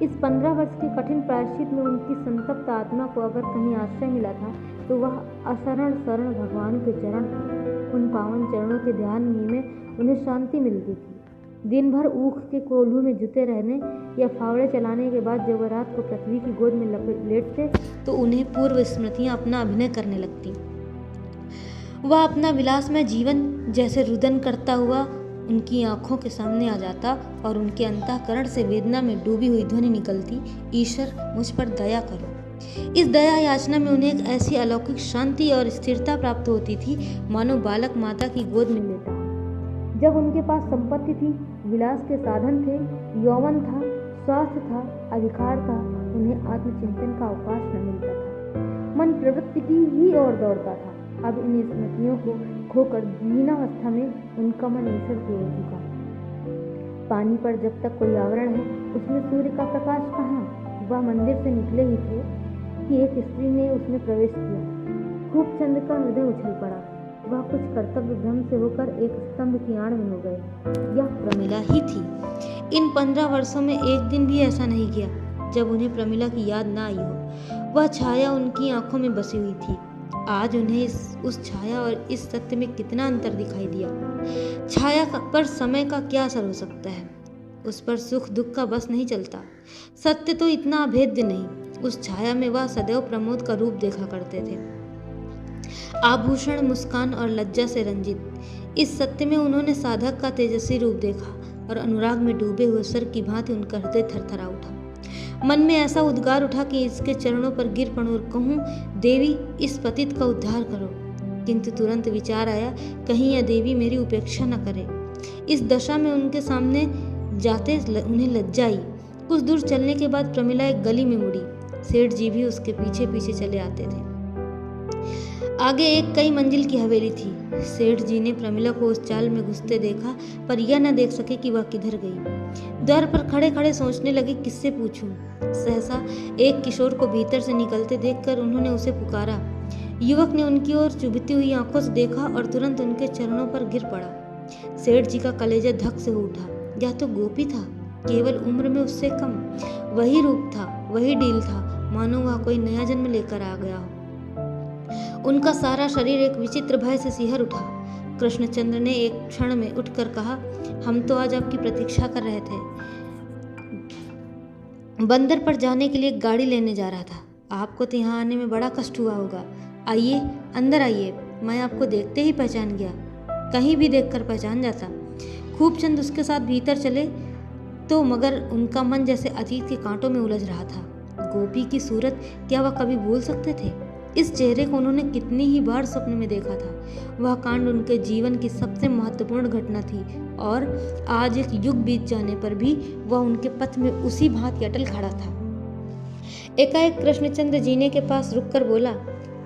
इस 15 वर्ष के कठिन प्रायश्चित में उनकी संतप्त आत्मा को अगर कहीं आश्रय मिला था तो वह अशरण शरण भगवान के चरण थे। उन पावन चरणों के ध्यान में उन्हें शांति मिलती थी। दिन भर ऊख के कोल्हू में जुटे रहने या फावड़े चलाने के बाद जब वह रात को पृथ्वी की गोद में लेटते तो उन्हें पूर्व स्मृतियां अपना अभिनय करने लगती। वह अपना विलासमय जीवन जैसे रुदन करता हुआ उनकी आंखों के सामने आ जाता और उनके अंतःकरण से वेदना में डूबी हुई ध्वनि निकलती, ईश्वर मुझ पर दया करो। इस दया याचना में उन्हें एक ऐसी अलौकिक शांति और स्थिरता प्राप्त होती थी मानो बालक माता की गोद में लेटा। जब उनके पास संपत्ति थी, विलास के साधन थे, यौवन था, स्वास्थ्य था, अधिकार था, उन्हें आत्मचिंतन का अवकाश न मिलता था। मन प्रवृत्ति की ही ओर दौड़ता था। अब इन स्मृतियों को खोकर दीनावस्था में उनका मन ईश्वर की ओर झुका। पानी पर जब तक कोई आवरण है, उसमें सूर्य का प्रकाश कहाँ? वह मंदिर से निकले ही थे कि एक स्त्री ने उसमें प्रवेश किया। खूबचंद का हृदय उछल पड़ा। वह कुछ कर्तव्य भ्रम से होकर एक स्तंभ की आड़ में हो गए। यह प्रमिला ही थी। इन 15 वर्षों में एक दिन भी ऐसा नहीं गया जब उन्हें प्रमिला की याद ना आई हो। वह छाया उनकी आंखों में बसी हुई थी। आज उन्हें उस छाया और इस सत्य में कितना अंतर दिखाई दिया। छाया पर समय का क्या असर हो सकता है? उस पर सुख दुख का बस नहीं चलता। सत्य तो इतना अभेद्य नहीं। उस छाया में वह सदैव प्रमोद का रूप देखा करते थे, आभूषण, मुस्कान और लज्जा से रंजित। इस सत्य में उन्होंने साधक का तेजस्वी रूप देखा और अनुराग में डूबे हुए सर की भांति उनका हृदय थरथरा उठा। मन में ऐसा उद्गार उठा कि इसके चरणों पर गिर पड़ूं और कहूं, देवी, इस पतित का उद्धार करो। किंतु तुरंत विचार आया, कहीं यह देवी मेरी उपेक्षा न करे। इस दशा में उनके सामने जाते उन्हें लज्जा आई। कुछ दूर चलने के बाद प्रमिला एक गली में मुड़ी। सेठ जी भी उसके पीछे पीछे चले आते थे। आगे एक कई मंजिल की हवेली थी। सेठ जी ने प्रमिला को उस चाल में घुसते देखा, पर यह न देख सके कि वह किधर गई। द्वार पर खड़े खड़े सोचने लगे, किससे पूछूं। सहसा एक किशोर को भीतर से निकलते देखकर उन्होंने उसे पुकारा। युवक ने उनकी ओर चुभती हुई आंखों से देखा और तुरंत उनके चरणों पर गिर पड़ा। सेठ जी का कलेजा धक से हो उठा। यह तो गोपी था, केवल उम्र में उससे कम। वही रूप था, वही डील था, मानो वह कोई नया जन्म लेकर आ गया हो। उनका सारा शरीर एक विचित्र भय से सिहर उठा। कृष्णचंद्र ने एक क्षण में उठकर कहा, हम तो आज आपकी प्रतीक्षा कर रहे थे। बंदर पर जाने के लिए गाड़ी लेने जा रहा था। आपको तो यहाँ आने में बड़ा कष्ट हुआ होगा। आइए, अंदर आइए। मैं आपको देखते ही पहचान गया, कहीं भी देखकर पहचान जाता। खूबचंद उसके साथ भीतर चले तो मगर उनका मन जैसे अतीत के कांटों में उलझ रहा था। गोपी की सूरत क्या वह कभी भूल सकते थे? इस चेहरे को उन्होंने कितनी ही बार स्वप्न में देखा था। वह कांड उनके जीवन की सबसे महत्वपूर्ण घटना थी और आज एक युग बीत जाने पर भी वह उनके पथ में उसी भांति अटल खड़ा था। एकाएक कृष्णचंद्र जीने के पास रुककर बोला,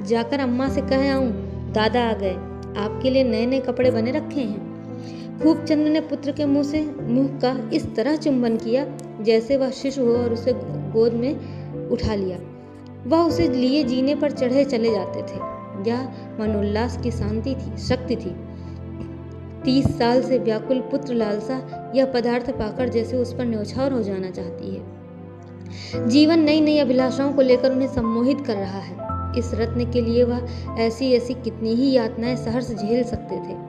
जाकर अम्मा से कह आऊं, दादा आ गए, आपके लिए नए नए कपड़े बने रखे हैं। खूबचंद ने पुत्र के मुंह का इस तरह चुंबन किया जैसे वह शिशु हो और उसे गोद में उठा लिया। वह उसे लिए जीने पर चढ़े चले जाते थे। यह मनोल्लास की शांति थी, शक्ति थी। 30 साल से व्याकुल पुत्र लालसा यह पदार्थ पाकर जैसे उस पर न्यौछावर हो जाना चाहती है। जीवन नई नई अभिलाषाओं को लेकर उन्हें सम्मोहित कर रहा है। इस रत्न के लिए वह ऐसी ऐसी कितनी ही यातनाएं सहर्ष झेल सकते थे।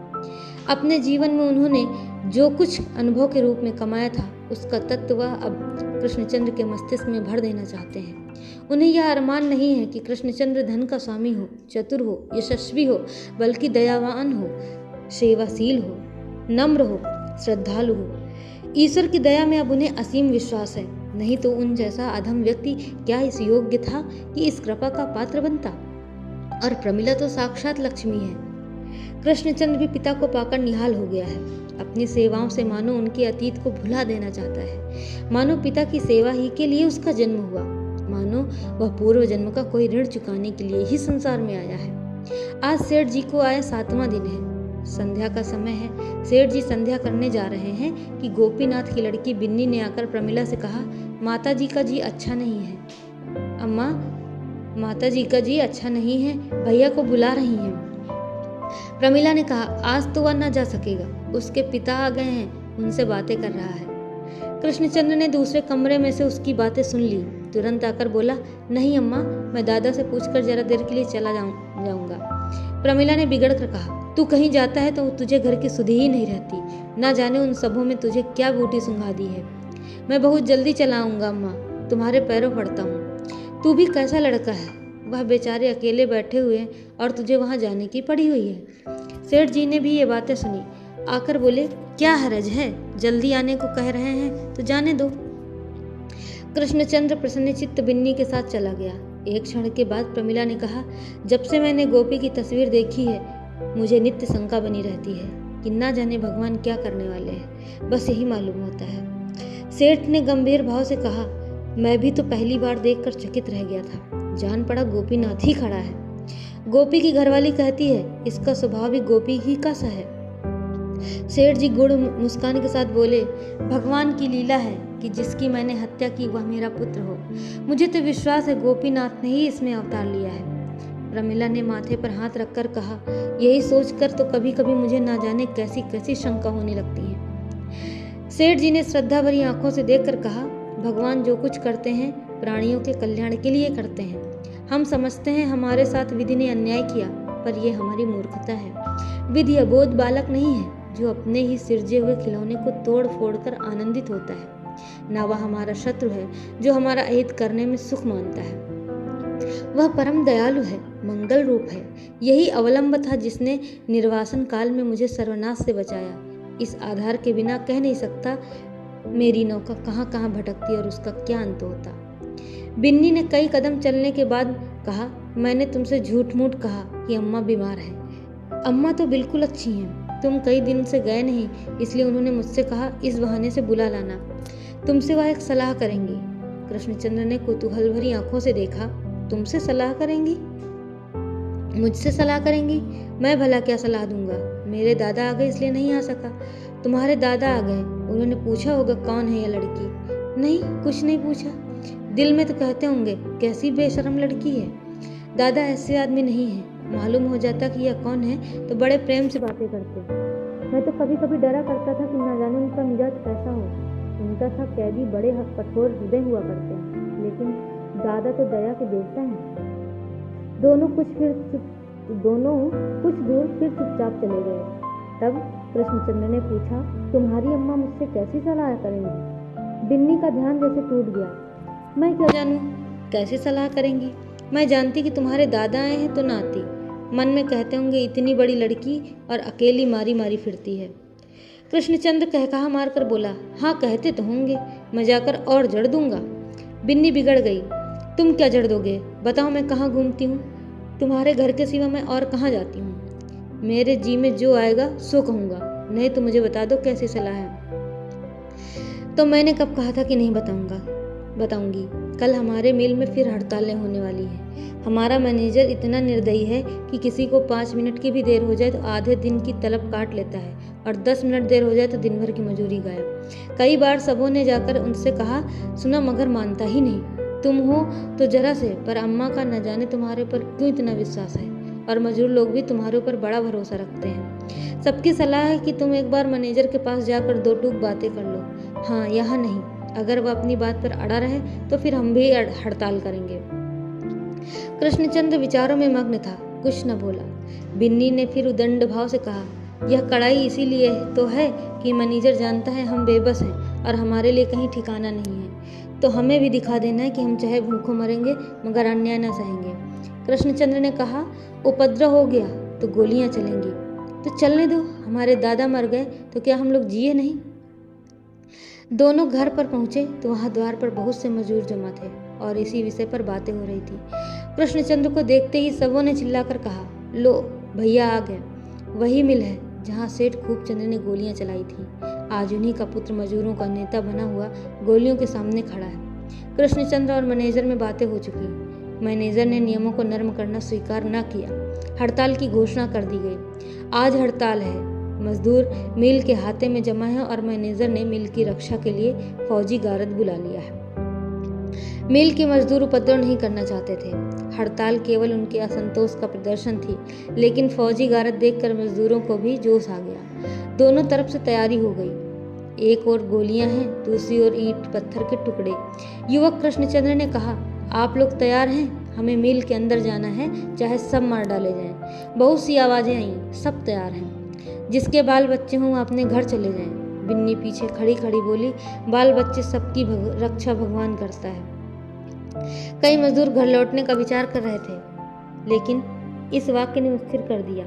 अपने जीवन में उन्होंने जो कुछ अनुभव के रूप में कमाया था, उसका तत्व वह अब कृष्णचंद्र के मस्तिष्क में भर देना चाहते हैं। उन्हें यह अरमान नहीं है कि कृष्णचंद्र धन का स्वामी हो, चतुर हो, यशस्वी हो, बल्कि दयावान हो, सेवाशील हो, नम्र हो, श्रद्धालु हो। ईश्वर की दया में अब उन्हें असीम विश्वास है, नहीं तो उन जैसा अधम व्यक्ति क्या इस योग्य था कि इस कृपा का पात्र बनता। और प्रमिला तो साक्षात लक्ष्मी है। कृष्णचंद्र भी पिता को पाकर निहाल हो गया है। अपनी सेवाओं से मानो उनके अतीत को भुला देना चाहता है। मानो पिता की सेवा ही के लिए उसका जन्म हुआ। मानो वह पूर्व जन्म का कोई ऋण चुकाने के लिए ही संसार में आया है। आज सेठ जी को आए 7वां दिन है। संध्या का समय है। सेठ जी संध्या करने जा रहे हैं कि गोपीनाथ की लड़की बिन्नी ने आकर प्रमिला से कहा, माता जी का जी अच्छा नहीं है। अम्मा, माता जी का जी अच्छा नहीं है, भैया को बुला रही हैं। प्रमिला ने कहा, आज तो वह न जा सकेगा, उसके पिता आ गए हैं, उनसे बातें कर रहा है। कृष्णचंद्र ने दूसरे कमरे में से उसकी बातें सुन ली। तुरंत आकर बोला, नहीं अम्मा, मैं दादा से पूछकर जरा देर के लिए चला जाऊंगा। प्रमिला ने बिगड़ कर कहा, तू कहीं जाता है तो तुझे घर की सुधि ही नहीं रहती। ना जाने उन सबों में तुझे क्या बूटी सुंघा दी है। मैं बहुत जल्दी चला आऊंगा अम्मा, तुम्हारे पैरों पड़ता हूँ। तू भी कैसा लड़का है, वह बेचारे अकेले बैठे हुए हैं और तुझे वहां जाने की पड़ी हुई है। सेठ जी ने भी ये बातें सुनी। आकर बोले, क्या हरज है, जल्दी आने को कह रहे हैं तो जाने दो। कृष्णचंद्र प्रसन्नचित्त बिन्नी के साथ चला गया। एक क्षण के बाद प्रमिला ने कहा, जब से मैंने गोपी की तस्वीर देखी है, मुझे नित्य शंका बनी रहती है कि ना जाने भगवान क्या करने वाले हैं। बस यही मालूम होता है। सेठ ने गंभीर भाव से कहा, मैं भी तो पहली बार देखकर चकित रह गया था। जान पड़ा गोपीनाथ ही खड़ा है। गोपी की घरवाली कहती है, इसका स्वभाव भी गोपी ही का सा है। सेठ जी गुड़ मुस्कान के साथ बोले, भगवान की लीला है कि जिसकी मैंने हत्या की वह मेरा पुत्र हो। मुझे तो विश्वास है गोपीनाथ ने ही इसमें अवतार लिया है। प्रमिला ने माथे पर हाथ रखकर कहा, यही सोचकर तो कभी कभी मुझे ना जाने कैसी कैसी शंका होने लगती है। सेठ जी ने श्रद्धा भरी आंखों से देखकर कहा, भगवान जो कुछ करते हैं प्राणियों के कल्याण के लिए करते हैं। हम समझते हैं हमारे साथ विधि ने अन्याय किया, पर यह हमारी मूर्खता है। विधि अबोध बालक नहीं है जो अपने ही सिरजे हुए खिलौने को तोड़ फोड़ कर आनंदित होता है। ना वह हमारा शत्रु है जो हमारा अहित करने में सुख मानता है। वह परम दयालु है, मंगल रूप है। यही अवलंब था जिसने निर्वासन काल में मुझे सर्वनाश से बचाया। इस आधार के बिना कह नहीं सकता मेरी नौका कहाँ कहाँ भटकती और उसका क्या अंत होता। बिन्नी ने कई कदम चलने के बाद कहा, मैंने तुमसे झूठ मूठ कहा कि अम्मा बीमार है। अम्मा तो बिल्कुल अच्छी हैं। तुम कई दिन से गए नहीं, इसलिए उन्होंने मुझसे कहा इस बहाने से बुला लाना। तुमसे वह एक सलाह करेंगी। कृष्णचंद्र ने कुतूहल भरी आंखों से देखा, तुमसे सलाह करेंगी? मुझसे सलाह करेंगी? मैं भला क्या सलाह दूंगा? मेरे दादा आ गए इसलिए नहीं आ सका। तुम्हारे दादा आ गए, उन्होंने पूछा होगा कौन है यह लड़की? नहीं, कुछ नहीं पूछा। दिल में तो कहते होंगे कैसी बेशर्म लड़की है। दादा ऐसे आदमी नहीं है। मालूम हो जाता कि यह कौन है तो बड़े प्रेम से बातें करते। मैं तो कभी कभी डरा करता था कि ना जाने उनका मिजाज कैसा कहता था कैदी बड़े कठोर हृदय हुआ करते हैं, लेकिन दादा तो दया के देवता हैं। दोनों कुछ दूर फिर चुपचाप चले गए। तब कृष्णचंद्र ने पूछा, तुम्हारी अम्मा मुझसे कैसी सलाह करेंगी? बिन्नी का ध्यान जैसे टूट गया। मैं क्या जानूं कैसी सलाह करेंगी? मैं जानती कि तुम्हारे दादा आए हैं तो ना आती। मन में कहते होंगे इतनी बड़ी लड़की और अकेली मारी मारी फिरती है। कृष्णचंद्र कहकहा मारकर बोला, हाँ कहते तो होंगे, मैं जाकर और जड़ दूंगा। बिन्नी बिगड़ गई। तुम क्या जड़ दोगे? बताओ मैं कहाँ घूमती हूँ? तुम्हारे घर के सिवा मैं और कहाँ जाती हूँ? मेरे जी में जो आएगा सो कहूँगा, नहीं तो मुझे बता दो कैसी सलाह है। तो मैंने कब कहा था कि नहीं बताऊंगी। कल हमारे मिल में फिर हड़तालें होने वाली है। हमारा मैनेजर इतना निर्दयी है कि किसी को 5 मिनट की भी देर हो जाए तो आधे दिन की तलब काट लेता है, और 10 मिनट देर हो जाए तो दिन भर की मजूरी गायब। कई बार सबों ने जाकर उनसे कहा सुना, मगर मानता ही नहीं। तुम हो तो जरा से, पर अम्मा का न जाने तुम्हारे पर क्यों इतना विश्वास है, और मजदूर लोग भी तुम्हारे ऊपर बड़ा भरोसा रखते हैं। सबकी सलाह है कि तुम एक बार मैनेजर के पास जाकर 2 टूक बातें कर लो। हाँ, यहाँ नहीं। अगर वह अपनी बात पर अड़ा रहे तो फिर हम भी हड़ताल करेंगे। कृष्णचंद्र विचारों में मग्न था, कुछ न बोला। बिन्नी ने फिर उदंड भाव से कहा, यह कड़ाई इसीलिए तो है कि मैनेजर जानता है हम बेबस हैं और हमारे लिए कहीं ठिकाना नहीं है, तो हमें भी दिखा देना है कि हम चाहे भूखों मरेंगे मगर अन्याय न सहेंगे। कृष्णचंद्र ने कहा, उपद्रव हो गया तो गोलियां चलेंगी, तो चलने दो। हमारे दादा मर गए तो क्या हम लोग जिए नहीं? दोनों घर पर पहुंचे तो वहां द्वार पर बहुत से मजदूर जमा थे और इसी विषय पर बातें हो रही थी। कृष्णचंद्र को देखते ही सबों ने चिल्लाकर कहा, लो भैया आ गए। वही मिल है जहां सेठ खूबचंद ने गोलियां चलाई थी। आज उन्हीं का पुत्र मजदूरों का नेता बना हुआ गोलियों के सामने खड़ा है। कृष्णचंद्र और मैनेजर में बातें हो चुकी। मैनेजर ने नियमों को नर्म करना स्वीकार न किया। हड़ताल की घोषणा कर दी गई। आज हड़ताल है। मजदूर मिल के हाथे में जमा है और मैनेजर ने मिल की रक्षा के लिए फौजी गारद बुला लिया है। मिल के मजदूर उपद्रव नहीं करना चाहते थे। हड़ताल केवल उनके असंतोष का प्रदर्शन थी, लेकिन फौजी गारद देखकर मजदूरों को भी जोश आ गया। दोनों तरफ से तैयारी हो गई। एक ओर गोलियां हैं, दूसरी ओर ईंट पत्थर के टुकड़े। युवक कृष्णचंद्र ने कहा, आप लोग तैयार हैं? हमें मिल के अंदर जाना है, चाहे सब मार डाले जाएं। बहुत सी आवाजें आईं, सब तैयार हैं। जिसके बाल बच्चे हों अपने घर चले जाएं। बिन्नी पीछे खड़ी खड़ी बोली, बाल बच्चे सबकी रक्षा भगवान करता है। कई मजदूर घर लौटने का विचार कर रहे थे, लेकिन इस वाक्य ने स्थिर कर दिया।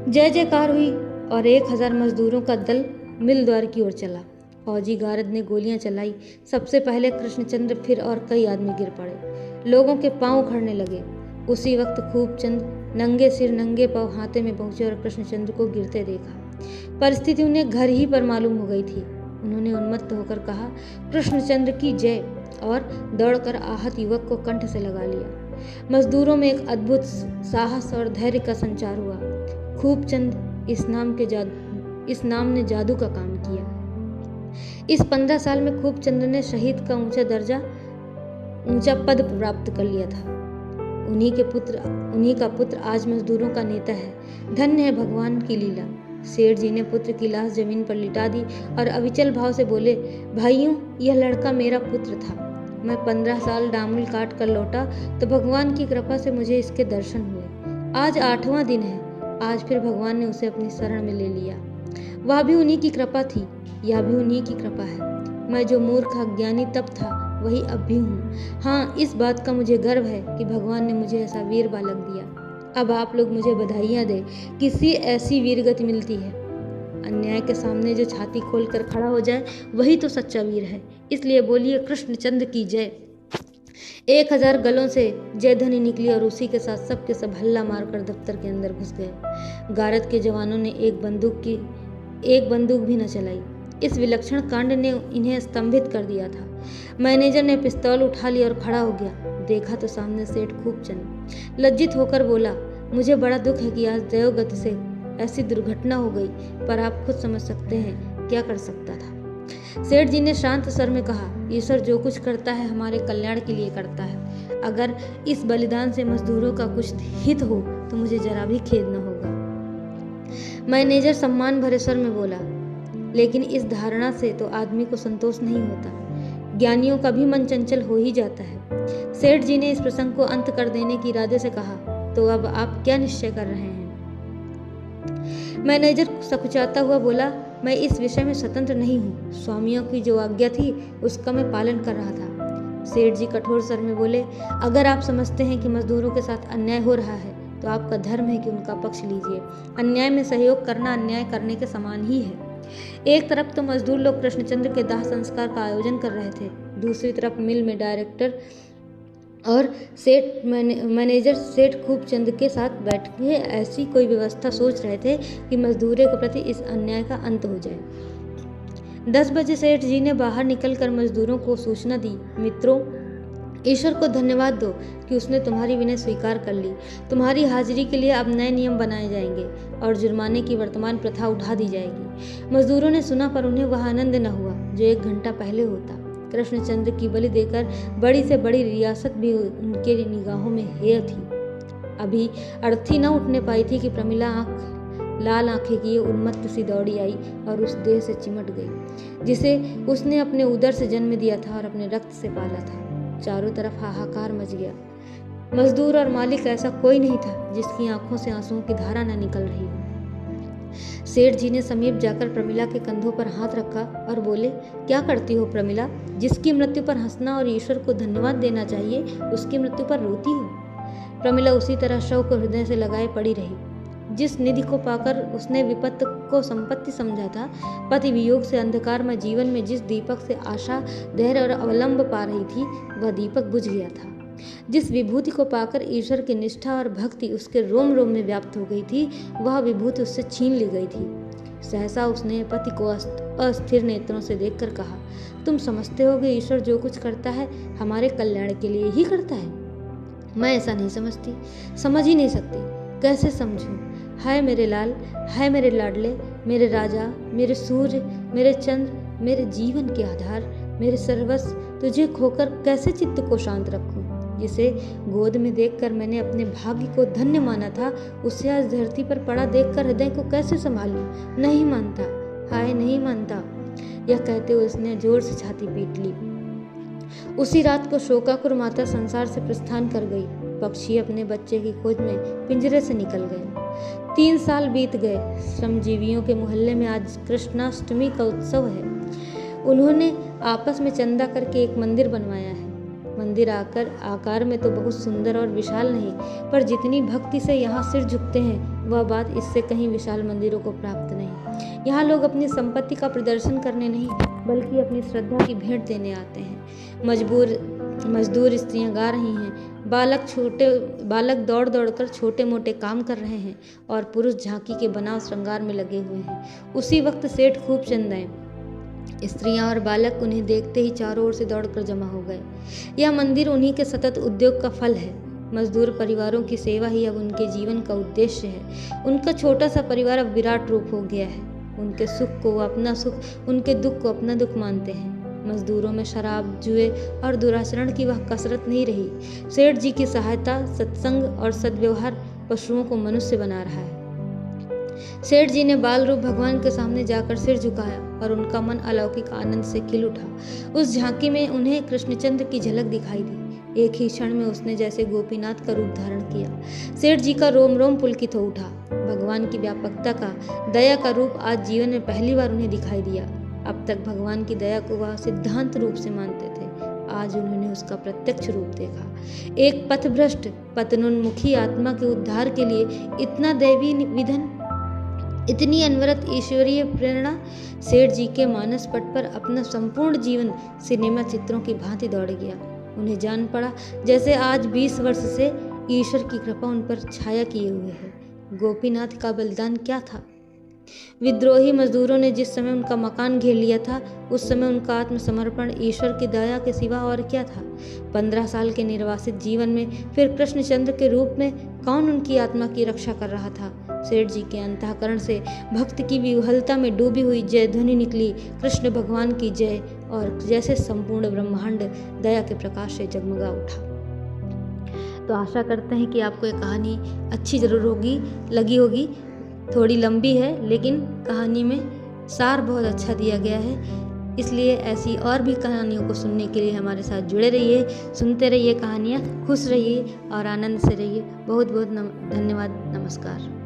जय जयकार हुई और 1000 मजदूरों का दल मिल द्वार की ओर चला। फौजी गारद ने गोलियां चलाई। सबसे पहले कृष्णचंद्र, फिर और कई आदमी गिर पड़े। लोगों के पांव उखड़ने लगे। उसी वक्त खूबचंद नंगे सिर नंगे पांव हाथे में पहुंचे और कृष्णचंद्र को गिरते देखा। परिस्थिति उन्हें घर ही पर मालूम हो गई थी। उन्होंने उन्मत्त होकर कहा, कृष्णचंद्र की जय, और दौड़कर आहत युवक को कंठ से लगा लिया। मजदूरों में एक अद्भुत साहस और धैर्य का संचार हुआ। खूबचंद इस नाम ने जादू का काम किया। इस 15 साल में खूबचंद ने शहीद का ऊंचा पद प्राप्त कर लिया था। उन्हीं का पुत्र आज मजदूरों का नेता है। धन्य है भगवान की लीला। सेठ जी ने पुत्र की लाश जमीन पर लिटा दी और अविचल भाव से बोले, भाइयों, यह लड़का मेरा पुत्र था। मैं 15 साल डामूल काट कर लौटा तो भगवान की कृपा से मुझे इसके दर्शन हुए। आज 8वां दिन है। आज फिर भगवान ने उसे अपनी शरण में ले लिया। वह भी उन्हीं की कृपा थी, यह भी उन्हीं की कृपा है। मैं जो मूर्ख अज्ञानी तब था वही अब भी हूँ। हाँ, इस बात का मुझे गर्व है कि भगवान ने मुझे ऐसा वीर बालक दिया। अब आप लोग मुझे बधाइयाँ दें, किसी ऐसी वीरगति मिलती है। अन्याय के सामने जो छाती खोलकर खड़ा हो जाए वही तो सच्चा वीर है। इसलिए बोलिए कृष्णचंद्र की जय। 1000 गलों से जय ध्वनि निकली और उसी के साथ सबके सब हल्ला मारकर दफ्तर के अंदर घुस गए। गारद के जवानों ने एक बंदूक भी न चलाई। इस विलक्षण कांड ने इन्हें स्तंभित कर दिया था। मैनेजर ने पिस्तौल उठा लिया और खड़ा हो गया। देखा तो सामने सेठ खूबचंद। लज्जित होकर बोला, मुझे बड़ा दुख है कि आज देवगति से ऐसी दुर्घटना हो गई, पर आप खुद समझ सकते हैं क्या कर सकता था। सेठ जी ने शांत स्वर में कहा, ईश्वर जो कुछ करता है हमारे कल्याण के लिए करता है। अगर इस बलिदान से मजदूरों का कुछ हित हो तो मुझे जरा भी खेद न होगा। मैनेजर सम्मान भरे स्वर में बोला, लेकिन इस धारणा से तो आदमी को संतोष नहीं होता। ज्ञानियों का भी मन चंचल हो ही जाता है। सेठ जी ने इस प्रसंग को अंत कर देने के इरादे से कहा, तो अब आप क्या निश्चय कर रहे हैं? मैनेजर सकुचाता हुआ बोला, मैं इस विषय में स्वतंत्र नहीं हूँ। स्वामियों की जो आज्ञा थी उसका मैं पालन कर रहा था। सेठ जी कठोर स्वर में बोले, अगर आप समझते हैं कि मजदूरों के साथ अन्याय हो रहा है तो आपका धर्म है कि उनका पक्ष लीजिए। अन्याय में सहयोग करना अन्याय करने के समान ही है। एक तरफ तो मजदूर लोग कृष्णचंद्र के दाह संस्कार का आयोजन कर रहे थे, दूसरी तरफ मिल में डायरेक्टर और मैनेजर सेठ खूबचंद के साथ बैठ के ऐसी कोई व्यवस्था सोच रहे थे कि मजदूरों के प्रति इस अन्याय का अंत हो जाए। 10 बजे सेठ जी ने बाहर निकलकर मजदूरों को सूचना दी, मित्रों, ईश्वर को धन्यवाद दो कि उसने तुम्हारी विनय स्वीकार कर ली। तुम्हारी हाजिरी के लिए अब नए नियम बनाए जाएंगे और जुर्माने की वर्तमान प्रथा उठा दी जाएगी। मजदूरों ने सुना, पर उन्हें वह आनंद न हुआ जो 1 घंटा पहले होता। कृष्णचंद्र की बलि देकर बड़ी से बड़ी रियासत भी उनके निगाहों में हेय थी। अभी अर्थी न उठने पाई थी कि प्रमिला लाल आंखें किए उन्मत्त सी दौड़ी आई और उस देह से चिमट गई जिसे उसने अपने उदर से जन्म दिया था और अपने रक्त से पाला था। चारों तरफ हाहाकार मच गया। मजदूर और मालिक ऐसा कोई नहीं था जिसकी आंखों से आंसुओं की धारा न निकल रही हो। सेठ जी ने समीप जाकर प्रमिला के कंधों पर हाथ रखा और बोले, क्या करती हो प्रमिला? जिसकी मृत्यु पर हंसना और ईश्वर को धन्यवाद देना चाहिए, उसकी मृत्यु पर रोती हो। प्रमिला उसी तरह शव को हृदय से लगाए पड़ी रही। जिस निधि को पाकर उसने विपत्ति को संपत्ति समझा था, पति वियोग से अंधकार में जीवन में जिस दीपक से आशा, धैर्य और अवलंब पा रही थी, वह दीपक बुझ गया था। जिस विभूति को पाकर ईश्वर की निष्ठा और भक्ति उसके रोम रोम में व्याप्त हो गई थी, वह विभूति उससे छीन ली गई थी। सहसा उसने पति को अस्थिर नेत्रों से देखकर कहा, तुम समझते हो कि ईश्वर जो कुछ करता है हमारे कल्याण के लिए ही करता है? मैं ऐसा नहीं समझती, समझ ही नहीं सकती। कैसे समझूं? हाय मेरे लाल, हाय मेरे लाडले, मेरे राजा, मेरे सूर्य, मेरे चंद्र, मेरे जीवन के आधार, मेरे सर्वस्व, तुझे खोकर कैसे चित्त को शांत रखूं? जिसे गोद में देखकर मैंने अपने भाग्य को धन्य माना था, उसे आज धरती पर पड़ा देखकर हृदय को कैसे संभालूं? नहीं मानता, हाय नहीं मानता। यह कहते हुए उसने जोर से छाती पीट ली। उसी रात को शोकाकुर माता संसार से प्रस्थान कर गई। पक्षी अपने बच्चे की खोज में पिंजरे से निकल गए। 3 साल बीत गए। श्रमजीवियों के मोहल्ले में आज कृष्णाष्टमी का उत्सव है। उन्होंने आपस में चंदा करके एक मंदिर बनवाया है। मंदिर आकार में तो बहुत सुंदर और विशाल नहीं, पर जितनी भक्ति से यहाँ सिर झुकते हैं, वह बात इससे कहीं विशाल मंदिरों को प्राप्त नहीं। यहाँ लोग अपनी संपत्ति का प्रदर्शन करने नहीं, बल्कि अपनी श्रद्धा की भेंट देने आते हैं। मजदूर स्त्रियां गा रही हैं, बालक दौड़ दौड़कर छोटे मोटे काम कर रहे हैं और पुरुष झांकी के बनाव श्रृंगार में लगे हुए हैं। उसी वक्त सेठ खूबचंद आए। स्त्रियां और बालक उन्हें देखते ही चारों ओर से दौड़कर जमा हो गए। यह मंदिर उन्हीं के सतत उद्योग का फल है। मजदूर परिवारों की सेवा ही अब उनके जीवन का उद्देश्य है। उनका छोटा सा परिवार अब विराट रूप हो गया है। उनके सुख को वो अपना सुख, उनके दुख को अपना दुख मानते हैं। मजदूरों में शराब, जुए और दुराचरण की वह कसरत नहीं रही। सेठ जी की सहायता, सत्संग और सद्व्यवहार पशुओं को मनुष्य बना रहा है। सेठ जी ने बाल रूप भगवान के सामने जाकर सिर झुकाया और उनका मन अलौकिक आनंद से खिल उठा। उस झांकी में उन्हें कृष्णचंद्र की झलक दिखाई दी। एक ही क्षण में उसने जैसे गोपीनाथ का रूप धारण किया। सेठ जी का रोम रोम पुलकित हो उठा। भगवान की व्यापकता का, दया का रूप आज जीवन में पहली बार उन्हें दिखाई दिया। अब तक भगवान की दया को वह सिद्धांत रूप से मानते थे, आज उन्होंने उसका प्रत्यक्ष रूप देखा। एक पथभ्रष्ट, पतनोन्मुखी आत्मा के उद्धार के लिए इतना दैवी विधन, इतनी अनवरत ईश्वरीय प्रेरणा। सेठ जी के मानस पट पर अपना संपूर्ण जीवन सिनेमा चित्रों की भांति दौड़ गया। उन्हें जान पड़ा जैसे आज 20 वर्ष से ईश्वर की कृपा उन पर छाया किए हुए है। गोपीनाथ का बलिदान क्या था? विद्रोही मजदूरों ने जिस समय उनका मकान घेर लिया था, उस समय उनका आत्मसमर्पण ईश्वर की दया के सिवा और क्या था? 15 साल के निर्वासित जीवन में फिर कृष्णचंद्र के रूप में कौन उनकी आत्मा की रक्षा कर रहा था? सेठ जी के अंतःकरण से भक्ति की विह्वलता में डूबी हुई जय ध्वनि निकली, कृष्ण भगवान की जय, और जैसे संपूर्ण ब्रह्मांड दया के प्रकाश से जगमगा उठा। तो आशा करते हैं कि आपको ये कहानी अच्छी जरूर लगी होगी। थोड़ी लंबी है, लेकिन कहानी में सार बहुत अच्छा दिया गया है। इसलिए ऐसी और भी कहानियों को सुनने के लिए हमारे साथ जुड़े रहिए, सुनते रहिए कहानियाँ, खुश रहिए और आनंद से रहिए। बहुत बहुत धन्यवाद। नमस्कार।